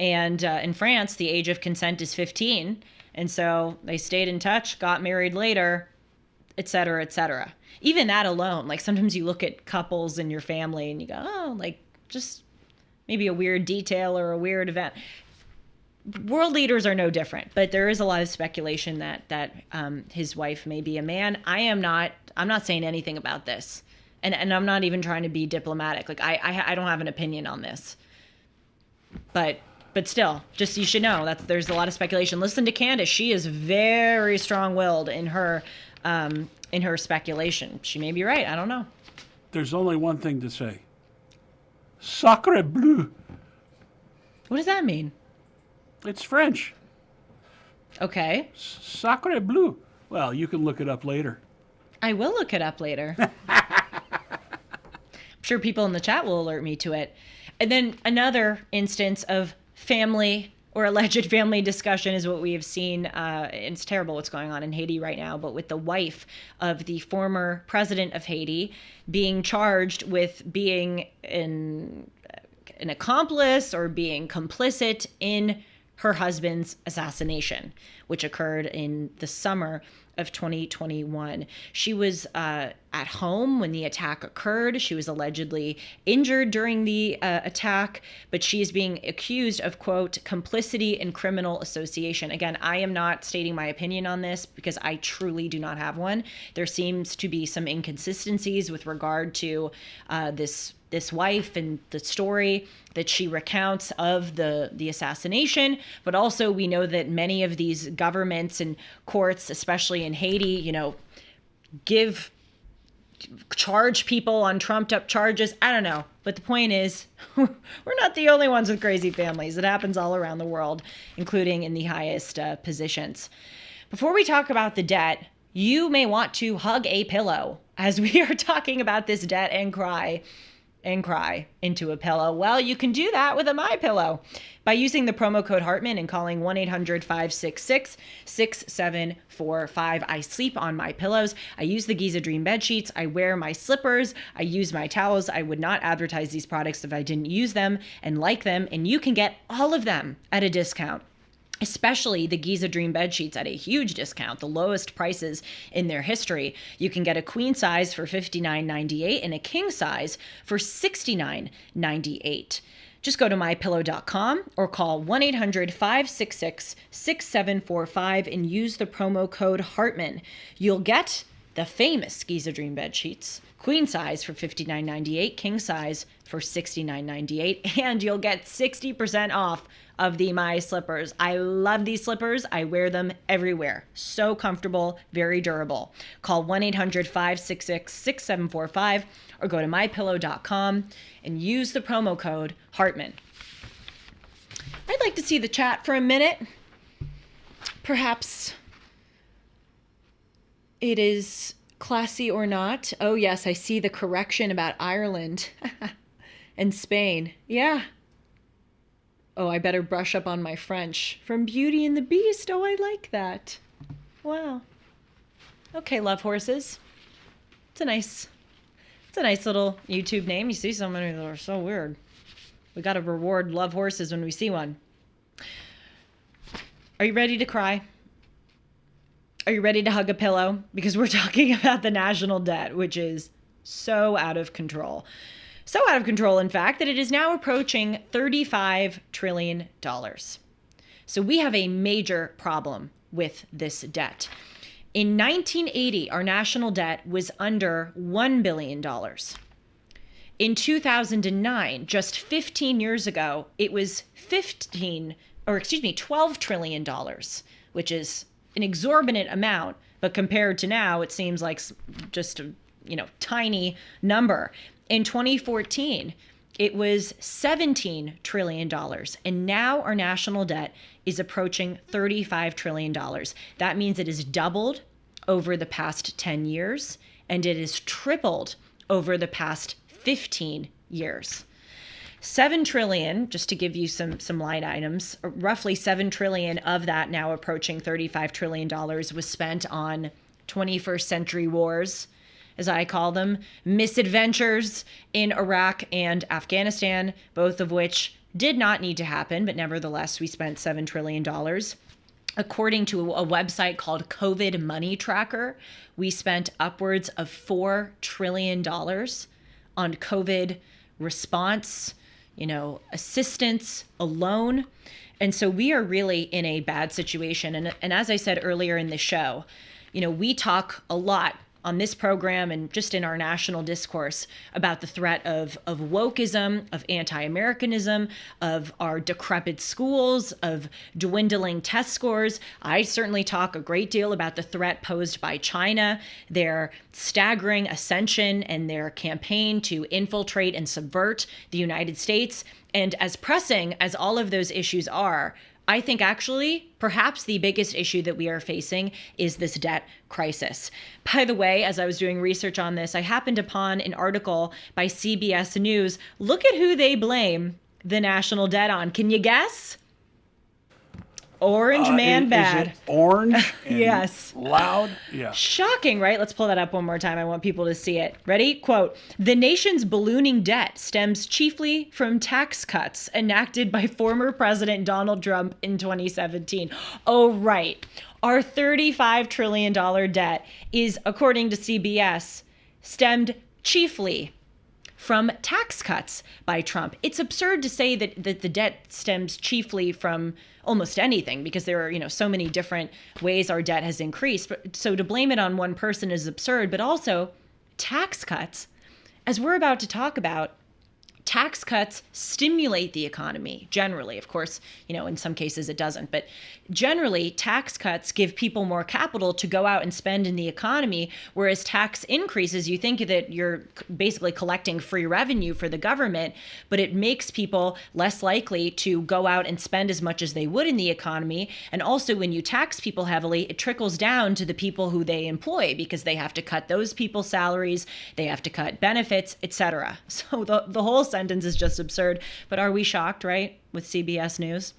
And in France, the age of consent is 15. And so they stayed in touch, got married later, et cetera, et cetera. Even that alone, like sometimes you look at couples in your family and you go, oh, like just maybe a weird detail or a weird event. World leaders are no different, but there is a lot of speculation that his wife may be a man. I'm not saying anything about this. And I'm not even trying to be diplomatic. Like I don't have an opinion on this. But still, just you should know that there's a lot of speculation. Listen to Candace. She is very strong-willed in her speculation. She may be right. I don't know. There's only one thing to say. Sacre bleu. What does that mean? It's French. Okay. Sacre bleu. Well, you can look it up later. I will look it up later. I'm sure people in the chat will alert me to it. And then another instance of family or alleged family discussion is what we have seen. It's terrible what's going on in Haiti right now, but with the wife of the former president of Haiti being charged with being an accomplice or being complicit in her husband's assassination, which occurred in the summer of 2021. She was at home when the attack occurred. She was allegedly injured during the attack, but she is being accused of, quote, complicity in criminal association. Again, I am not stating my opinion on this because I truly do not have one. There seems to be some inconsistencies with regard to this wife and the story that she recounts of the assassination. But also we know that many of these governments and courts, especially in Haiti, charge people on trumped up charges. I don't know. But the point is, we're not the only ones with crazy families. It happens all around the world, including in the highest positions. Before we talk about the debt, you may want to hug a pillow as we are talking about this debt and cry into a pillow. Well, you can do that with a MyPillow by using the promo code Hartman and calling 1-800-566-6745. I sleep on my pillows. I use the Giza Dream bed sheets. I wear my slippers. I use my towels. I would not advertise these products if I didn't use them and like them. And you can get all of them at a discount, especially the Giza Dream bed sheets at a huge discount, the lowest prices in their history. You can get a queen size for $59.98 and a king size for $69.98. Just go to mypillow.com or call 1-800-566-6745 and use the promo code Hartman. You'll get the famous Giza Dream bed sheets, queen size for $59.98, king size for $69.98, and you'll get 60% off of the My Slippers. I love these slippers. I wear them everywhere. So comfortable, very durable. Call 1-800-566-6745 or go to mypillow.com and use the promo code Hartman. I'd like to see the chat for a minute. Perhaps it is classy or not. Oh yes, I see the correction about Ireland and Spain. Yeah. Oh, I better brush up on my French. From Beauty and the Beast. Oh, I like that. Wow. Okay, love horses. It's a nice little YouTube name. You see so many that are so weird. We got to reward love horses when we see one. Are you ready to cry? Are you ready to hug a pillow? Because we're talking about the national debt, which is so out of control. So out of control, in fact, that it is now approaching $35 trillion. So we have a major problem with this debt. In 1980, our national debt was under $1 billion. In 2009, just 15 years ago, it was $12 trillion, which is an exorbitant amount, but compared to now, it seems like just a tiny number. In 2014, it was $17 trillion, and now our national debt is approaching $35 trillion. That means it has doubled over the past 10 years, and it has tripled over the past 15 years. 7 trillion, just to give you some line items, roughly 7 trillion of that, now approaching $35 trillion, was spent on 21st century wars, as I call them, misadventures in Iraq and Afghanistan, both of which did not need to happen, but nevertheless, we spent $7 trillion. According to a website called COVID Money Tracker, we spent upwards of $4 trillion on COVID response, assistance alone. And so we are really in a bad situation. And as I said earlier in the show, we talk a lot on this program and just in our national discourse about the threat of wokeism, of anti-Americanism, of our decrepit schools, of dwindling test scores. I certainly talk a great deal about the threat posed by China, their staggering ascension and their campaign to infiltrate and subvert the United States. And as pressing as all of those issues are, I think actually perhaps the biggest issue that we are facing is this debt crisis. By the way, as I was doing research on this, I happened upon an article by CBS News. Look at who they blame the national debt on. Can you guess? Orange man bad. Is it orange and yes. loud? Yeah. Shocking, right? Let's pull that up one more time. I want people to see it. Ready? Quote, "The nation's ballooning debt stems chiefly from tax cuts enacted by former President Donald Trump in 2017. Oh, right. Our $35 trillion debt is, according to CBS, stemmed chiefly from tax cuts by Trump. It's absurd to say that the debt stems chiefly from almost anything, because there are, so many different ways our debt has increased. But so to blame it on one person is absurd, but also tax cuts, as we're about to talk about, tax cuts stimulate the economy generally. Of course, in some cases it doesn't, but generally tax cuts give people more capital to go out and spend in the economy, whereas tax increases, you think that you're basically collecting free revenue for the government, but it makes people less likely to go out and spend as much as they would in the economy. And also when you tax people heavily, it trickles down to the people who they employ, because they have to cut those people's salaries, they have to cut benefits, etc. So the whole sentence is just absurd. But are we shocked, right, with CBS News?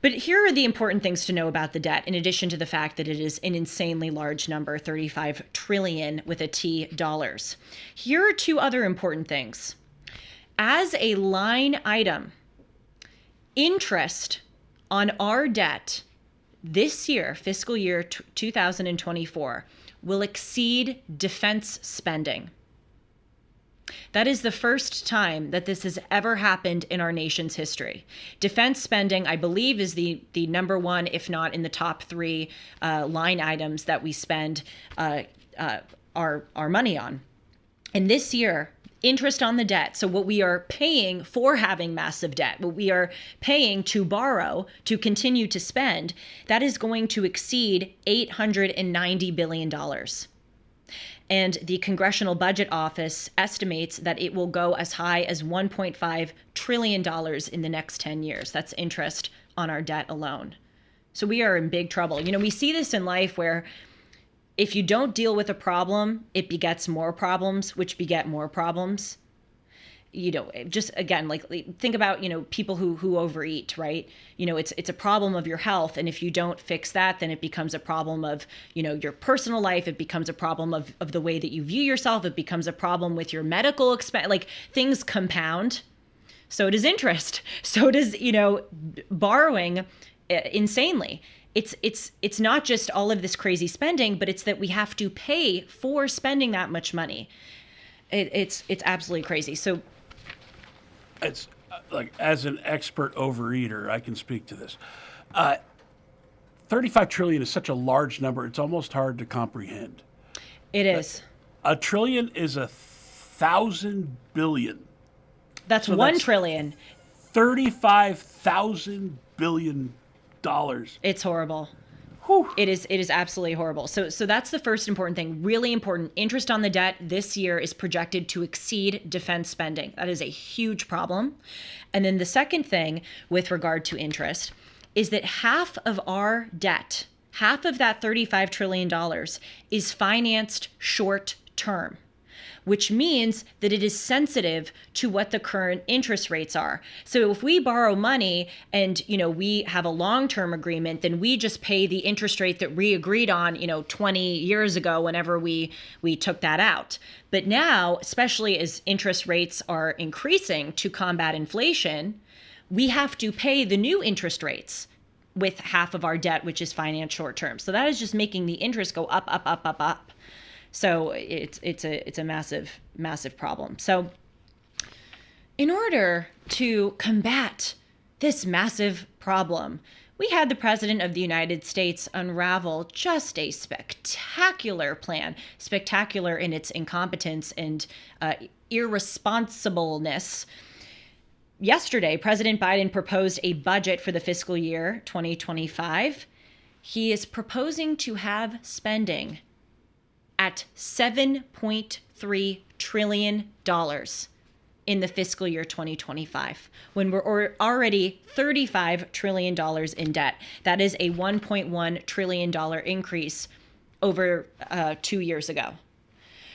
But here are the important things to know about the debt, in addition to the fact that it is an insanely large number, 35 trillion with a T dollars. Here are two other important things. As a line item, interest on our debt this year, fiscal year 2024, will exceed defense spending. That is the first time that this has ever happened in our nation's history. Defense spending, I believe, is the number one, if not in the top three line items that we spend our money on. And this year, interest on the debt, so what we are paying for having massive debt, what we are paying to borrow to continue to spend, that is going to exceed $890 billion. And the Congressional Budget Office estimates that it will go as high as $1.5 trillion in the next 10 years. That's interest on our debt alone. So we are in big trouble. We see this in life where if you don't deal with a problem, it begets more problems, which beget more problems. Just again, like think about, people who overeat, right? It's a problem of your health. And if you don't fix that, then it becomes a problem of, your personal life. It becomes a problem of the way that you view yourself. It becomes a problem with your medical expense. Like things compound. So does interest. So does, borrowing insanely. It's not just all of this crazy spending, but it's that we have to pay for spending that much money. It's absolutely crazy. So it's like, as an expert overeater, I can speak to this. 35 trillion is such a large number, it's almost hard to comprehend. It is. A trillion is 1,000 billion. That's 1 trillion. 35,000 billion dollars. It's horrible. Whew. It is absolutely horrible. So that's the first important thing. Really important. Interest on the debt this year is projected to exceed defense spending. That is a huge problem. And then the second thing with regard to interest is that half of our debt, half of that $35 trillion is financed short term, which means that it is sensitive to what the current interest rates are. So if we borrow money and, we have a long-term agreement, then we just pay the interest rate that we agreed on, 20 years ago, whenever we took that out. But now, especially as interest rates are increasing to combat inflation, we have to pay the new interest rates with half of our debt, which is financed short-term. So that is just making the interest go up, up, up, up, up. So it's a massive, massive problem. So in order to combat this massive problem, we had the President of the United States unravel just a spectacular plan, spectacular in its incompetence and irresponsibleness. Yesterday, President Biden proposed a budget for the fiscal year 2025. He is proposing to have spending at $7.3 trillion in the fiscal year 2025, when we're already $35 trillion in debt. That is a $1.1 trillion increase over 2 years ago.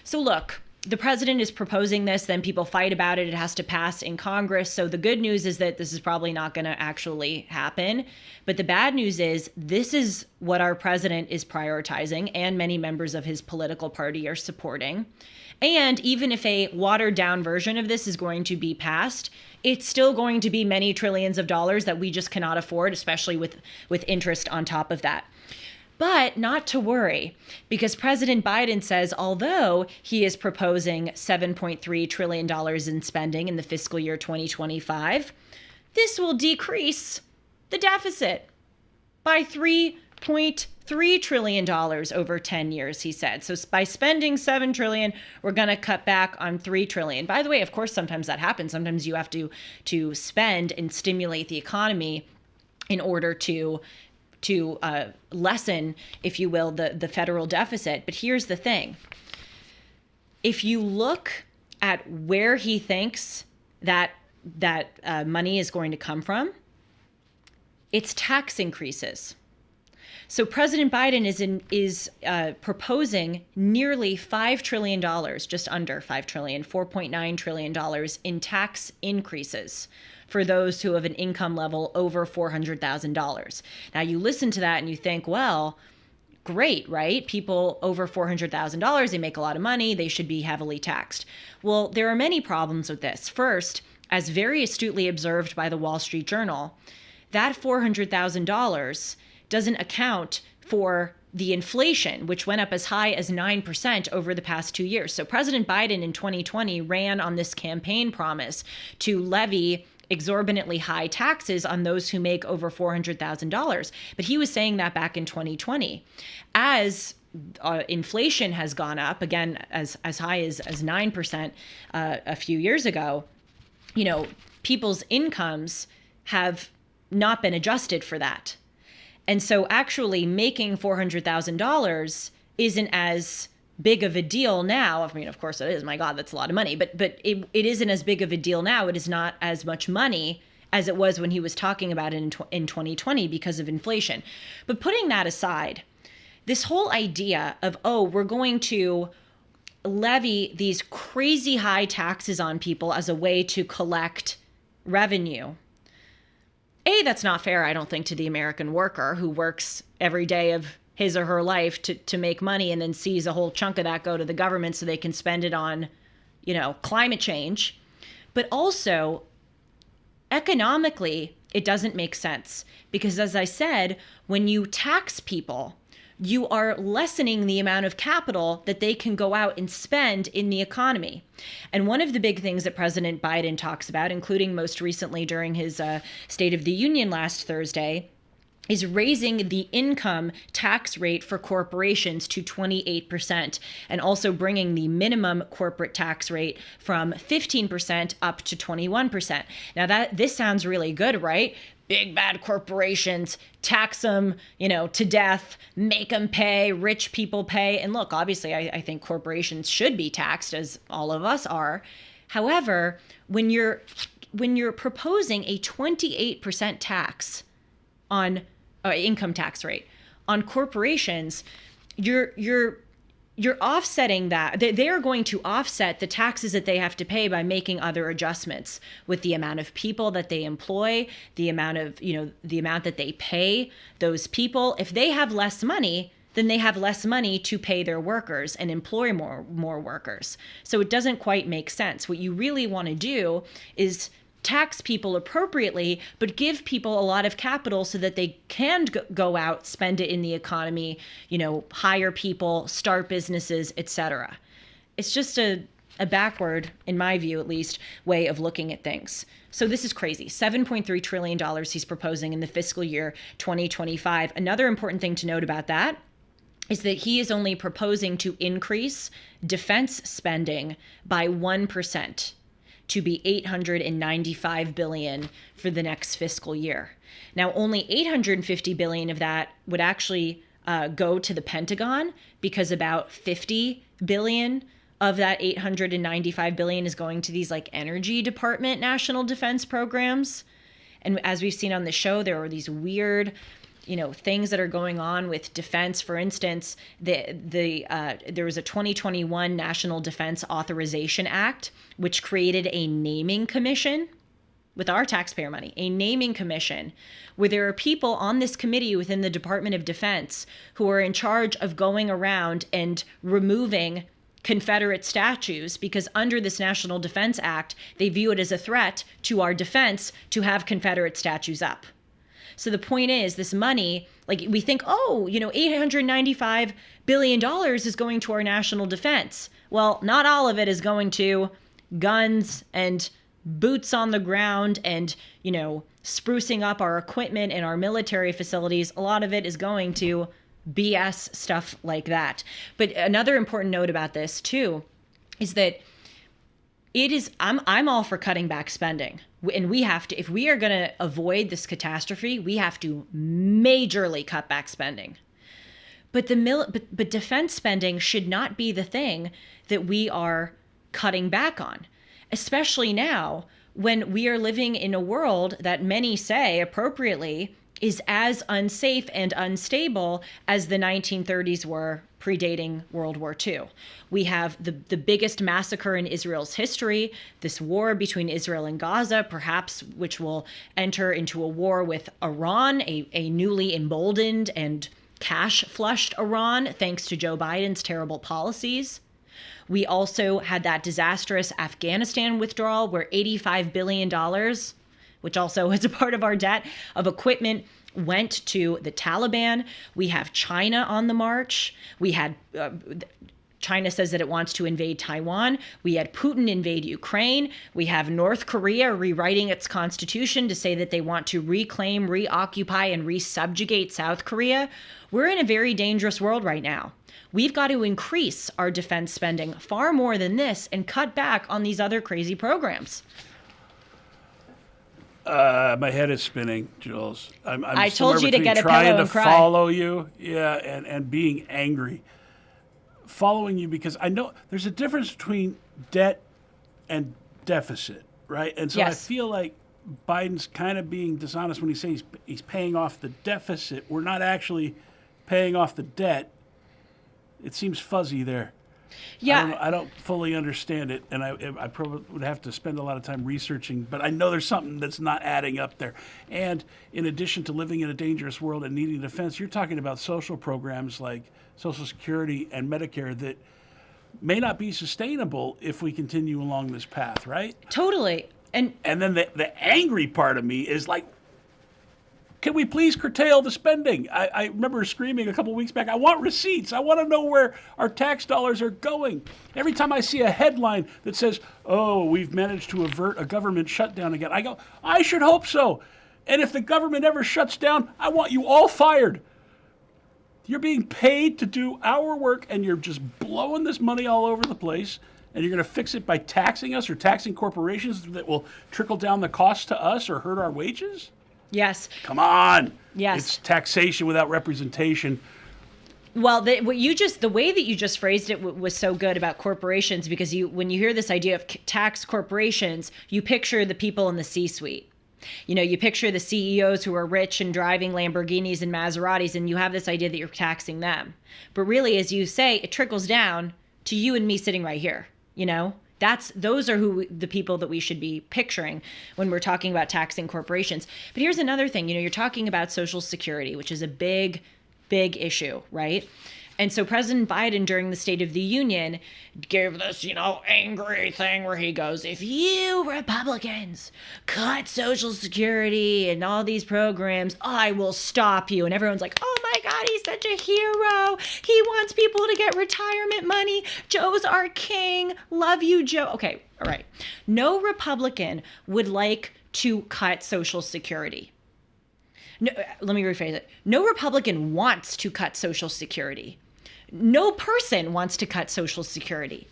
So look, the president is proposing this, then people fight about it. It has to pass in Congress. So the good news is that this is probably not going to actually happen. But the bad news is this is what our president is prioritizing, and many members of his political party are supporting. And even if a watered down version of this is going to be passed, it's still going to be many trillions of dollars that we just cannot afford, especially with interest on top of that. But not to worry, because President Biden says although he is proposing $7.3 trillion in spending in the fiscal year 2025, this will decrease the deficit by $3.3 trillion over 10 years, he said. So by spending $7 trillion, we're going to cut back on $3 trillion. By the way, of course, sometimes that happens. Sometimes you have to spend and stimulate the economy in order to lessen, if you will, the federal deficit. But here's the thing. If you look at where he thinks that money is going to come from, it's tax increases. So President Biden is proposing nearly $5 trillion, just under $5 trillion, $4.9 trillion in tax increases for those who have an income level over $400,000. Now you listen to that and you think, well, great, right? People over $400,000, they make a lot of money, they should be heavily taxed. Well, there are many problems with this. First, as very astutely observed by the Wall Street Journal, that $400,000 doesn't account for the inflation, which went up as high as 9% over the past 2 years. So President Biden in 2020 ran on this campaign promise to levy exorbitantly high taxes on those who make over $400,000. But he was saying that back in 2020. As inflation has gone up, again, as high as 9% a few years ago, people's incomes have not been adjusted for that. And so actually making $400,000 isn't as big of a deal now. I mean, of course it is. My God, that's a lot of money. But it isn't as big of a deal now. It is not as much money as it was when he was talking about it in 2020 because of inflation. But putting that aside, this whole idea of, we're going to levy these crazy high taxes on people as a way to collect revenue. That's not fair, I don't think, to the American worker who works every day of his or her life to make money and then sees a whole chunk of that go to the government so they can spend it on, climate change. But also, economically, it doesn't make sense because, as I said, when you tax people, you are lessening the amount of capital that they can go out and spend in the economy. And one of the big things that President Biden talks about, including most recently during his State of the Union last Thursday, is raising the income tax rate for corporations to 28% and also bringing the minimum corporate tax rate from 15% up to 21%. Now this sounds really good, right? Big bad corporations, tax them, to death, make them pay, rich people pay. And look, obviously, I think corporations should be taxed, as all of us are. However, when you're proposing a 28% tax on income tax rate on corporations, you're offsetting that. They are going to offset the taxes that they have to pay by making other adjustments with the amount of people that they employ, the amount that they pay those people. If they have less money, then they have less money to pay their workers and employ more workers. So it doesn't quite make sense. What you really want to do is tax people appropriately, but give people a lot of capital so that they can go out, spend it in the economy, hire people, start businesses, etc. It's just a backward, in my view at least, way of looking at things. So this is crazy. $7.3 trillion he's proposing in the fiscal year 2025. Another important thing to note about that is that he is only proposing to increase defense spending by 1% to be $895 billion for the next fiscal year. Now, only $850 billion of that would actually go to the Pentagon, because about $50 billion of that $895 billion is going to these like energy department national defense programs. And as we've seen on the show, there are these weird, things that are going on with defense. For instance, there was a 2021 National Defense Authorization Act, which created a naming commission with our taxpayer money, a naming commission, where there are people on this committee within the Department of Defense who are in charge of going around and removing Confederate statues, because under this National Defense Act, they view it as a threat to our defense to have Confederate statues up. So the point is, this money, like we think, $895 billion is going to our national defense. Well, not all of it is going to guns and boots on the ground and, sprucing up our equipment and our military facilities. A lot of it is going to BS stuff like that. But another important note about this too is that I'm all for cutting back spending. And we have to, if we are going to avoid this catastrophe, we have to majorly cut back spending. But but defense spending should not be the thing that we are cutting back on, especially now when we are living in a world that many say appropriately is as unsafe and unstable as the 1930s were, predating World War II. We have the biggest massacre in Israel's history, this war between Israel and Gaza, perhaps which will enter into a war with Iran, a newly emboldened and cash-flushed Iran, thanks to Joe Biden's terrible policies. We also had that disastrous Afghanistan withdrawal where $85 billion, which also is a part of our debt, of equipment went to the Taliban. We have China on the march. We had China says that it wants to invade Taiwan. We had Putin invade Ukraine. We have North Korea rewriting its constitution to say that they want to reclaim, reoccupy, and resubjugate South Korea. We're in a very dangerous world right now. We've got to increase our defense spending far more than this and cut back on these other crazy programs. My head is spinning, Jules. I told you to get a pillow trying and to cry. follow you, and being angry. Following you because I know there's a difference between debt and deficit, right? And so Yes. I feel like Biden's kind of being dishonest when he says he's paying off the deficit. We're not actually paying off the debt. It seems fuzzy there. Yeah. I don't fully understand it, and I probably would have to spend a lot of time researching, but I know there's something that's not adding up there. And in addition to living in a dangerous world and needing defense, you're talking about social programs like Social Security and Medicare that may not be sustainable if we continue along this path, right? Totally. And then the angry part of me is like, can we please curtail the spending? I remember screaming a couple weeks back, I want receipts. I want to know where our tax dollars are going. Every time I see a headline that says, oh, we've managed to avert a government shutdown again, I go, I should hope so. And if the government ever shuts down, I want you all fired. You're being paid to do our work, and you're just blowing this money all over the place, and you're going to fix it by taxing us or taxing corporations that will trickle down the cost to us or hurt our wages? yes. Come on. Yes. It's taxation without representation. Well, the way that you just phrased it was so good about corporations, because when you hear this idea of tax corporations, you picture the people in the C-suite. You picture the CEOs who are rich and driving Lamborghinis and Maseratis, and you have this idea that you're taxing them. But really, as you say, it trickles down to you and me sitting right here. Those are the people that we should be picturing when we're talking about taxing corporations. But here's another thing. You're talking about Social Security, which is a big, big issue, right? And so President Biden, during the State of the Union, gave this, angry thing where he goes, if you Republicans cut Social Security and all these programs, I will stop you. And everyone's like, oh my God, God, he's such a hero. He wants people to get retirement money. Joe's our king. Love you, Joe. Okay, all right. No Republican would like to cut Social Security. No, let me rephrase it. No Republican wants to cut Social Security. No person wants to cut Social Security.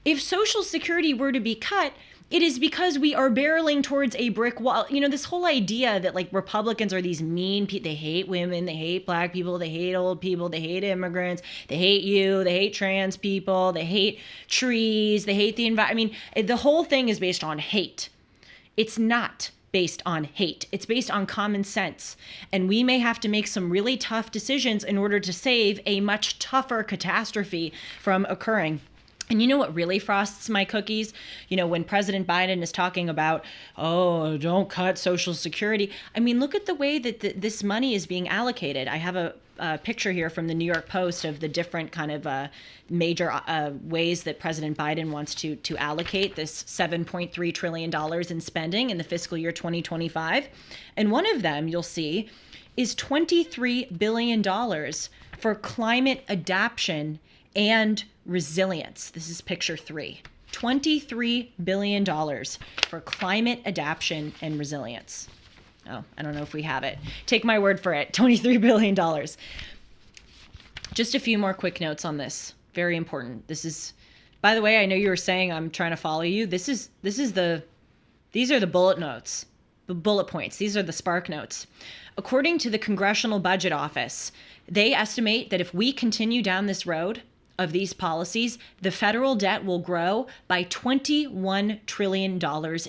If Social Security were to be cut, it is because we are barreling towards a brick wall. You know, this whole idea that like Republicans are these mean people, they hate women, they hate black people, they hate old people, they hate immigrants, they hate you, they hate trans people, they hate trees, they hate the environment. I mean, the whole thing is based on hate. It's not based on hate. It's based on common sense. And we may have to make some really tough decisions in order to save a much tougher catastrophe from occurring. And you know what really frosts my cookies? You know, when President Biden is talking about, oh, don't cut Social Security. I mean, look at the way that this money is being allocated. I have a picture here from the New York Post of the different kind of major ways that President Biden wants to allocate this $7.3 trillion in spending in the fiscal year 2025. And one of them, you'll see, is $23 billion for climate adaptation and resilience. This is picture 3. $23 billion for climate adaptation and resilience. Oh, I don't know if we have it. Take my word for it. $23 billion. Just a few more quick notes on this. Very important. This is, by the way, I know you were saying I'm trying to follow you. These are the bullet notes, the bullet points. These are the spark notes. According to the Congressional Budget Office, they estimate that if we continue down this road of these policies, the federal debt will grow by $21 trillion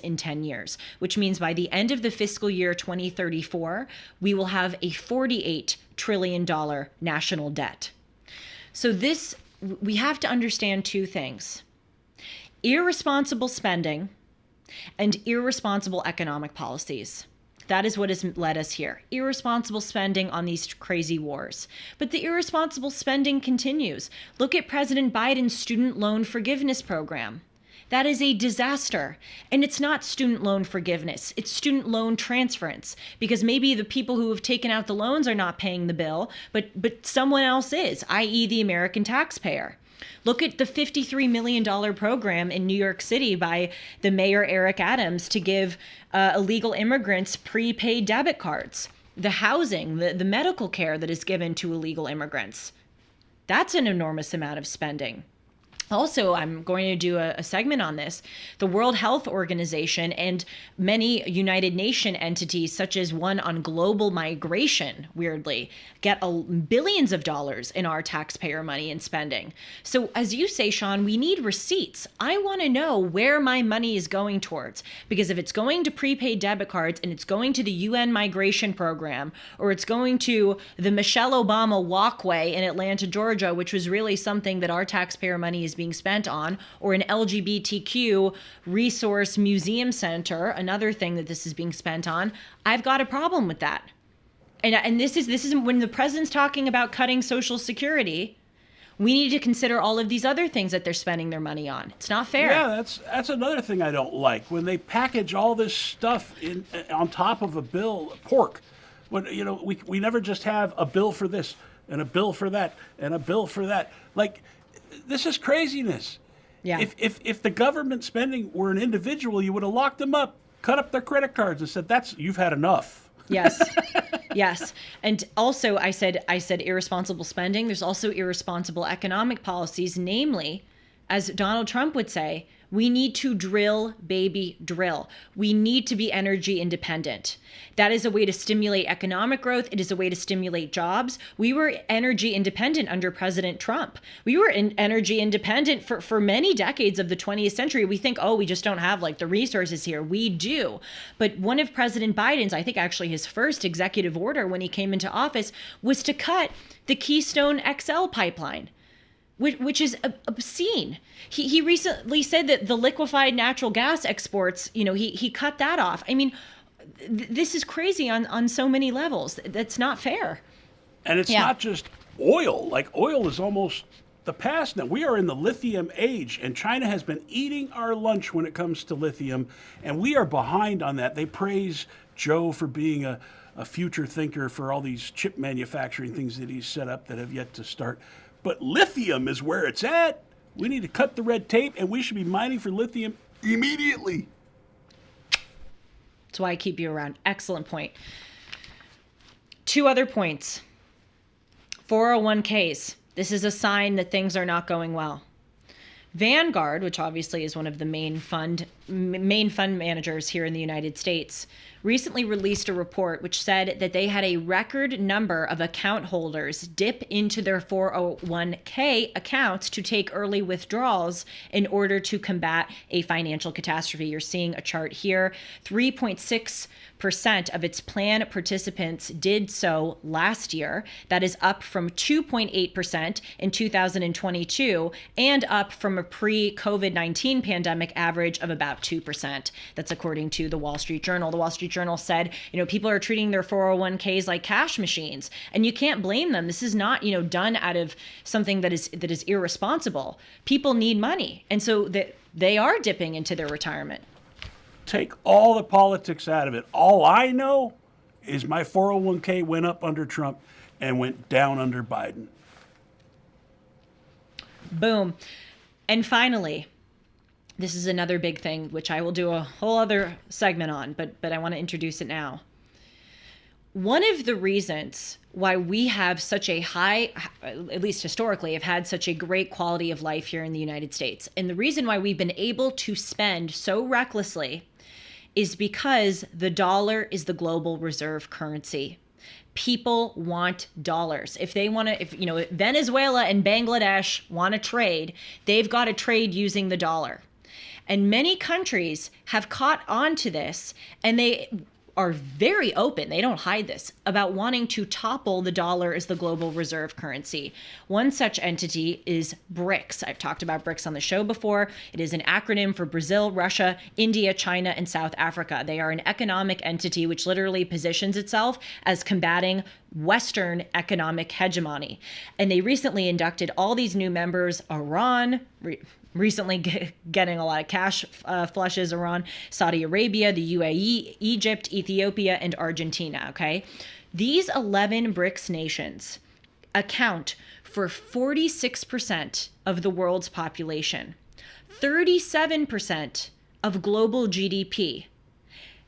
in 10 years, which means by the end of the fiscal year 2034, we will have a $48 trillion national debt. So we have to understand two things: irresponsible spending and irresponsible economic policies. That is what has led us here. Irresponsible spending on these crazy wars. But the irresponsible spending continues. Look at President Biden's student loan forgiveness program. That is a disaster. And it's not student loan forgiveness. It's student loan transference. Because maybe the people who have taken out the loans are not paying the bill, but someone else is, i.e. the American taxpayer. Look at the $53 million program in New York City by the mayor, Eric Adams, to give illegal immigrants prepaid debit cards. The housing, the medical care that is given to illegal immigrants. That's an enormous amount of spending. Also, I'm going to do a segment on this. The World Health Organization and many United Nations entities, such as one on global migration, weirdly, get billions of dollars in our taxpayer money and spending. So as you say, Sean, we need receipts. I want to know where my money is going towards, because if it's going to prepaid debit cards and it's going to the UN migration program, or it's going to the Michelle Obama walkway in Atlanta, Georgia, which was really something that our taxpayer money is being spent on, or an LGBTQ resource museum center, another thing that this is being spent on, I've got a problem with that. And this is when the president's talking about cutting Social Security, we need to consider all of these other things that they're spending their money on. It's not fair. Yeah, that's another thing I don't like, when they package all this stuff on top of a bill, pork. When we never just have a bill for this and a bill for that and a bill for that. Like, this is craziness. Yeah. If the government spending were an individual, you would have locked them up, cut up their credit cards, and said, you've had enough. Yes. Yes. And also I said irresponsible spending. There's also irresponsible economic policies, namely, as Donald Trump would say, we need to drill, baby, drill. We need to be energy independent. That is a way to stimulate economic growth. It is a way to stimulate jobs. We were energy independent under President Trump. We were energy independent for many decades of the 20th century. We think, we just don't have the resources here. We do. But one of President Biden's, I think actually his first executive order when he came into office, was to cut the Keystone XL pipeline, which is obscene. He recently said that the liquefied natural gas exports, he cut that off. I mean, this is crazy on so many levels. That's not fair. And it's not just oil. Oil is almost the past now. We are in the lithium age, and China has been eating our lunch when it comes to lithium, and we are behind on that. They praise Joe for being a a future thinker for all these chip manufacturing things that he's set up that have yet to start. But lithium is where it's at. We need to cut the red tape, and we should be mining for lithium immediately. That's why I keep you around. Excellent point. 2 other points. 401ks. This is a sign that things are not going well. Vanguard, which obviously is one of the main fund managers here in the United States, recently released a report which said that they had a record number of account holders dip into their 401k accounts to take early withdrawals in order to combat a financial catastrophe. You're seeing a chart here. 3.6% of its plan participants did so last year. That is up from 2.8% in 2022 and up from a pre-COVID-19 pandemic average of about 2%. That's according to the Wall Street Journal. The Wall Street Journal said, people are treating their 401ks like cash machines, and you can't blame them. This is not, done out of something that is irresponsible. People need money, and so they are dipping into their retirement. Take all the politics out of it. All I know is my 401k went up under Trump and went down under Biden. Boom. And finally, this is another big thing, which I will do a whole other segment on, but I want to introduce it now. One of the reasons why we have such a high, at least historically, have had such a great quality of life here in the United States, and the reason why we've been able to spend so recklessly is because the dollar is the global reserve currency. People want dollars. If Venezuela and Bangladesh want to trade, they've got to trade using the dollar. And many countries have caught on to this, and they are very open, they don't hide this, about wanting to topple the dollar as the global reserve currency. One such entity is BRICS. I've talked about BRICS on the show before. It is an acronym for Brazil, Russia, India, China, and South Africa. They are an economic entity which literally positions itself as combating Western economic hegemony. And they recently inducted all these new members: Iran, recently getting a lot of cash flushes, Iran, Saudi Arabia, the UAE, Egypt, Ethiopia, and Argentina, okay? These 11 BRICS nations account for 46% of the world's population, 37% of global GDP.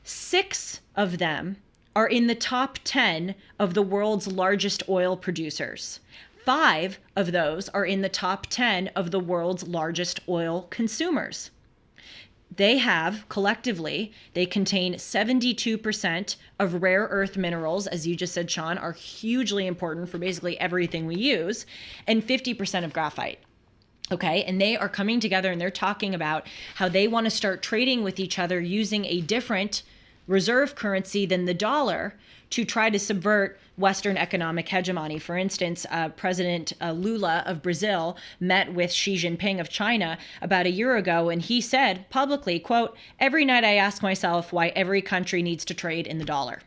6 of them are in the top 10 of the world's largest oil producers. 5 of those are in the top 10 of the world's largest oil consumers. They have, collectively, they contain 72% of rare earth minerals, as you just said, Sean, are hugely important for basically everything we use, and 50% of graphite. Okay, and they are coming together and they're talking about how they want to start trading with each other using a different reserve currency than the dollar to try to subvert Western economic hegemony. For instance, President Lula of Brazil met with Xi Jinping of China about a year ago, and he said publicly, quote, "Every night I ask myself why every country needs to trade in the dollar."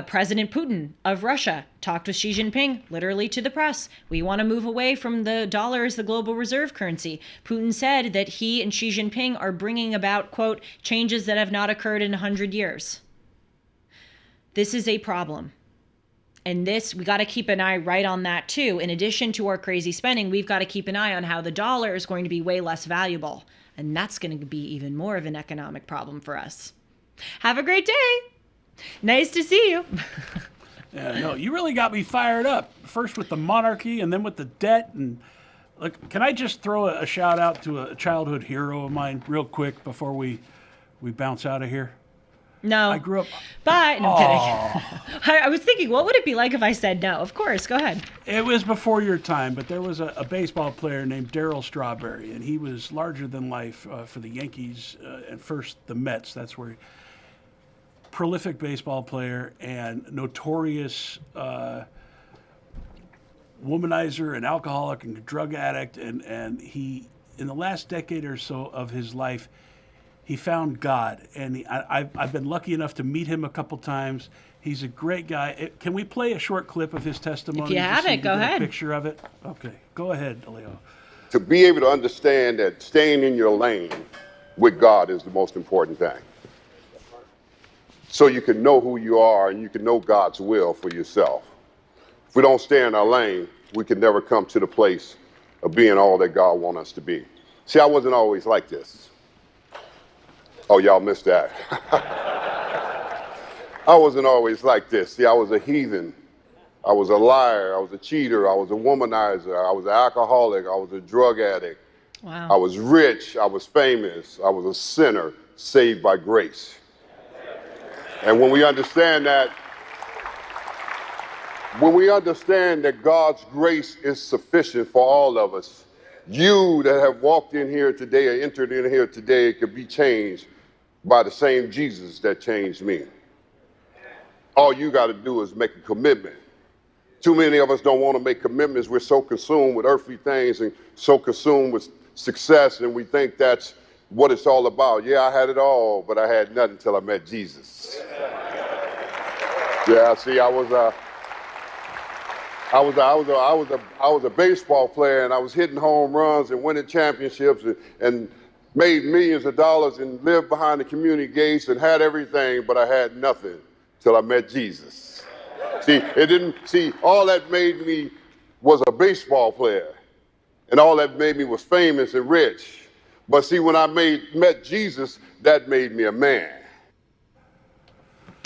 President Putin of Russia talked with Xi Jinping, literally to the press. We want to move away from the dollar as the global reserve currency. Putin said that he and Xi Jinping are bringing about, quote, changes that have not occurred in 100 years. This is a problem. And this, we got to keep an eye right on that too. In addition to our crazy spending, we've got to keep an eye on how the dollar is going to be way less valuable. And that's going to be even more of an economic problem for us. Have a great day. Nice to see you. Yeah, no, you really got me fired up. First with the monarchy and then with the debt. And look, can I just throw a shout out to a childhood hero of mine real quick before we bounce out of here? No. I grew up. Bye. No, I'm kidding. I was thinking, what would it be like if I said no? Of course, go ahead. It was before your time, but there was a baseball player named Darryl Strawberry, and he was larger than life for the Yankees and first the Mets. That's where prolific baseball player and notorious womanizer and alcoholic and drug addict. And he, in the last decade or so of his life, he found God. And I've been lucky enough to meet him a couple times. He's a great guy. Can we play a short clip of his testimony? If you have it, go ahead. A picture of it? Okay, go ahead, Leo. To be able to understand that staying in your lane with God is the most important thing. so you can know who you are and you can know God's will for yourself. If we don't stay in our lane, we can never come to the place of being all that God wants us to be. See, I wasn't always like this. Oh, y'all missed that. I wasn't always like this. See, I was a heathen. I was a liar. I was a cheater. I was a womanizer. I was an alcoholic. I was a drug addict. Wow. I was rich. I was famous. I was a sinner saved by grace. And when we understand that God's grace is sufficient for all of us, you that have walked in here today or entered in here today could be changed by the same Jesus that changed me. All you got to do is make a commitment. Too many of us don't want to make commitments. We're so consumed with earthly things and so consumed with success, and we think that's what it's all about. Yeah, I had it all, but I had nothing until I met Jesus. Yeah, see, I was a baseball player, and I was hitting home runs and winning championships and made millions of dollars and lived behind the community gates and had everything, but I had nothing till I met Jesus. All that made me was a baseball player, and all that made me was famous and rich. But see, when I met Jesus, that made me a man.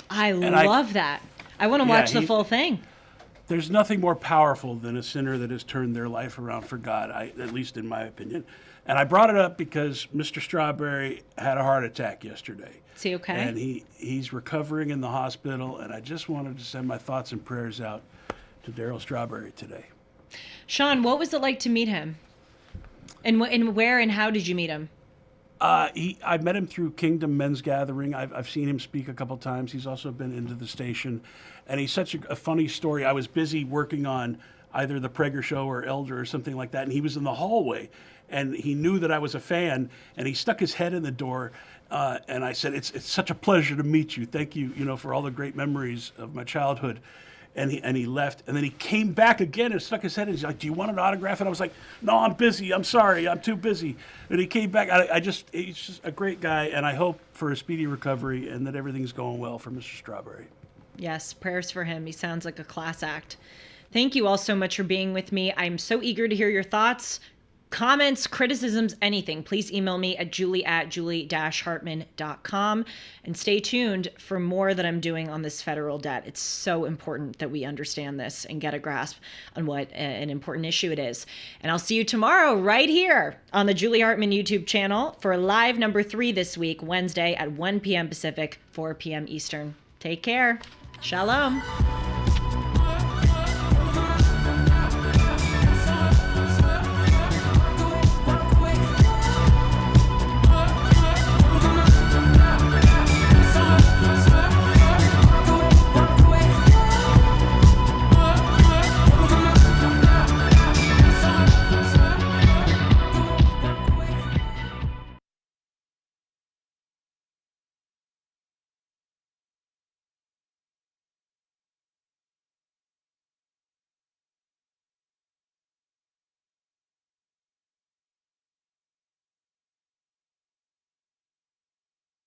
I love that. I want to watch the full thing. There's nothing more powerful than a sinner that has turned their life around for God, at least in my opinion. And I brought it up because Mr. Strawberry had a heart attack yesterday. Is he okay? And he's recovering in the hospital, and I just wanted to send my thoughts and prayers out to Daryl Strawberry today. Sean, what was it like to meet him? And where and how did you meet him? I met him through Kingdom Men's Gathering. I've seen him speak a couple times. He's also been into the station, and he's such a funny story. I was busy working on either the Prager Show or Elder or something like that, and he was in the hallway, and he knew that I was a fan, and he stuck his head in the door, and I said, "It's such a pleasure to meet you. Thank you, for all the great memories of my childhood." And he left, and then he came back again and stuck his head in. He's like, "Do you want an autograph?" And I was like, "No, I'm busy. I'm sorry. I'm too busy." And he came back. He's just a great guy, and I hope for a speedy recovery and that everything's going well for Mr. Strawberry. Yes, prayers for him. He sounds like a class act. Thank you all so much for being with me. I'm so eager to hear your thoughts, comments, criticisms, anything. Please email me at julie@julie-hartman.com, and stay tuned for more that I'm doing on this federal debt. It's so important that we understand this and get a grasp on what an important issue it is. And I'll see you tomorrow right here on the Julie Hartman YouTube channel for live number 3 this week, Wednesday at 1 p.m. Pacific, 4 p.m. Eastern. Take care. Shalom.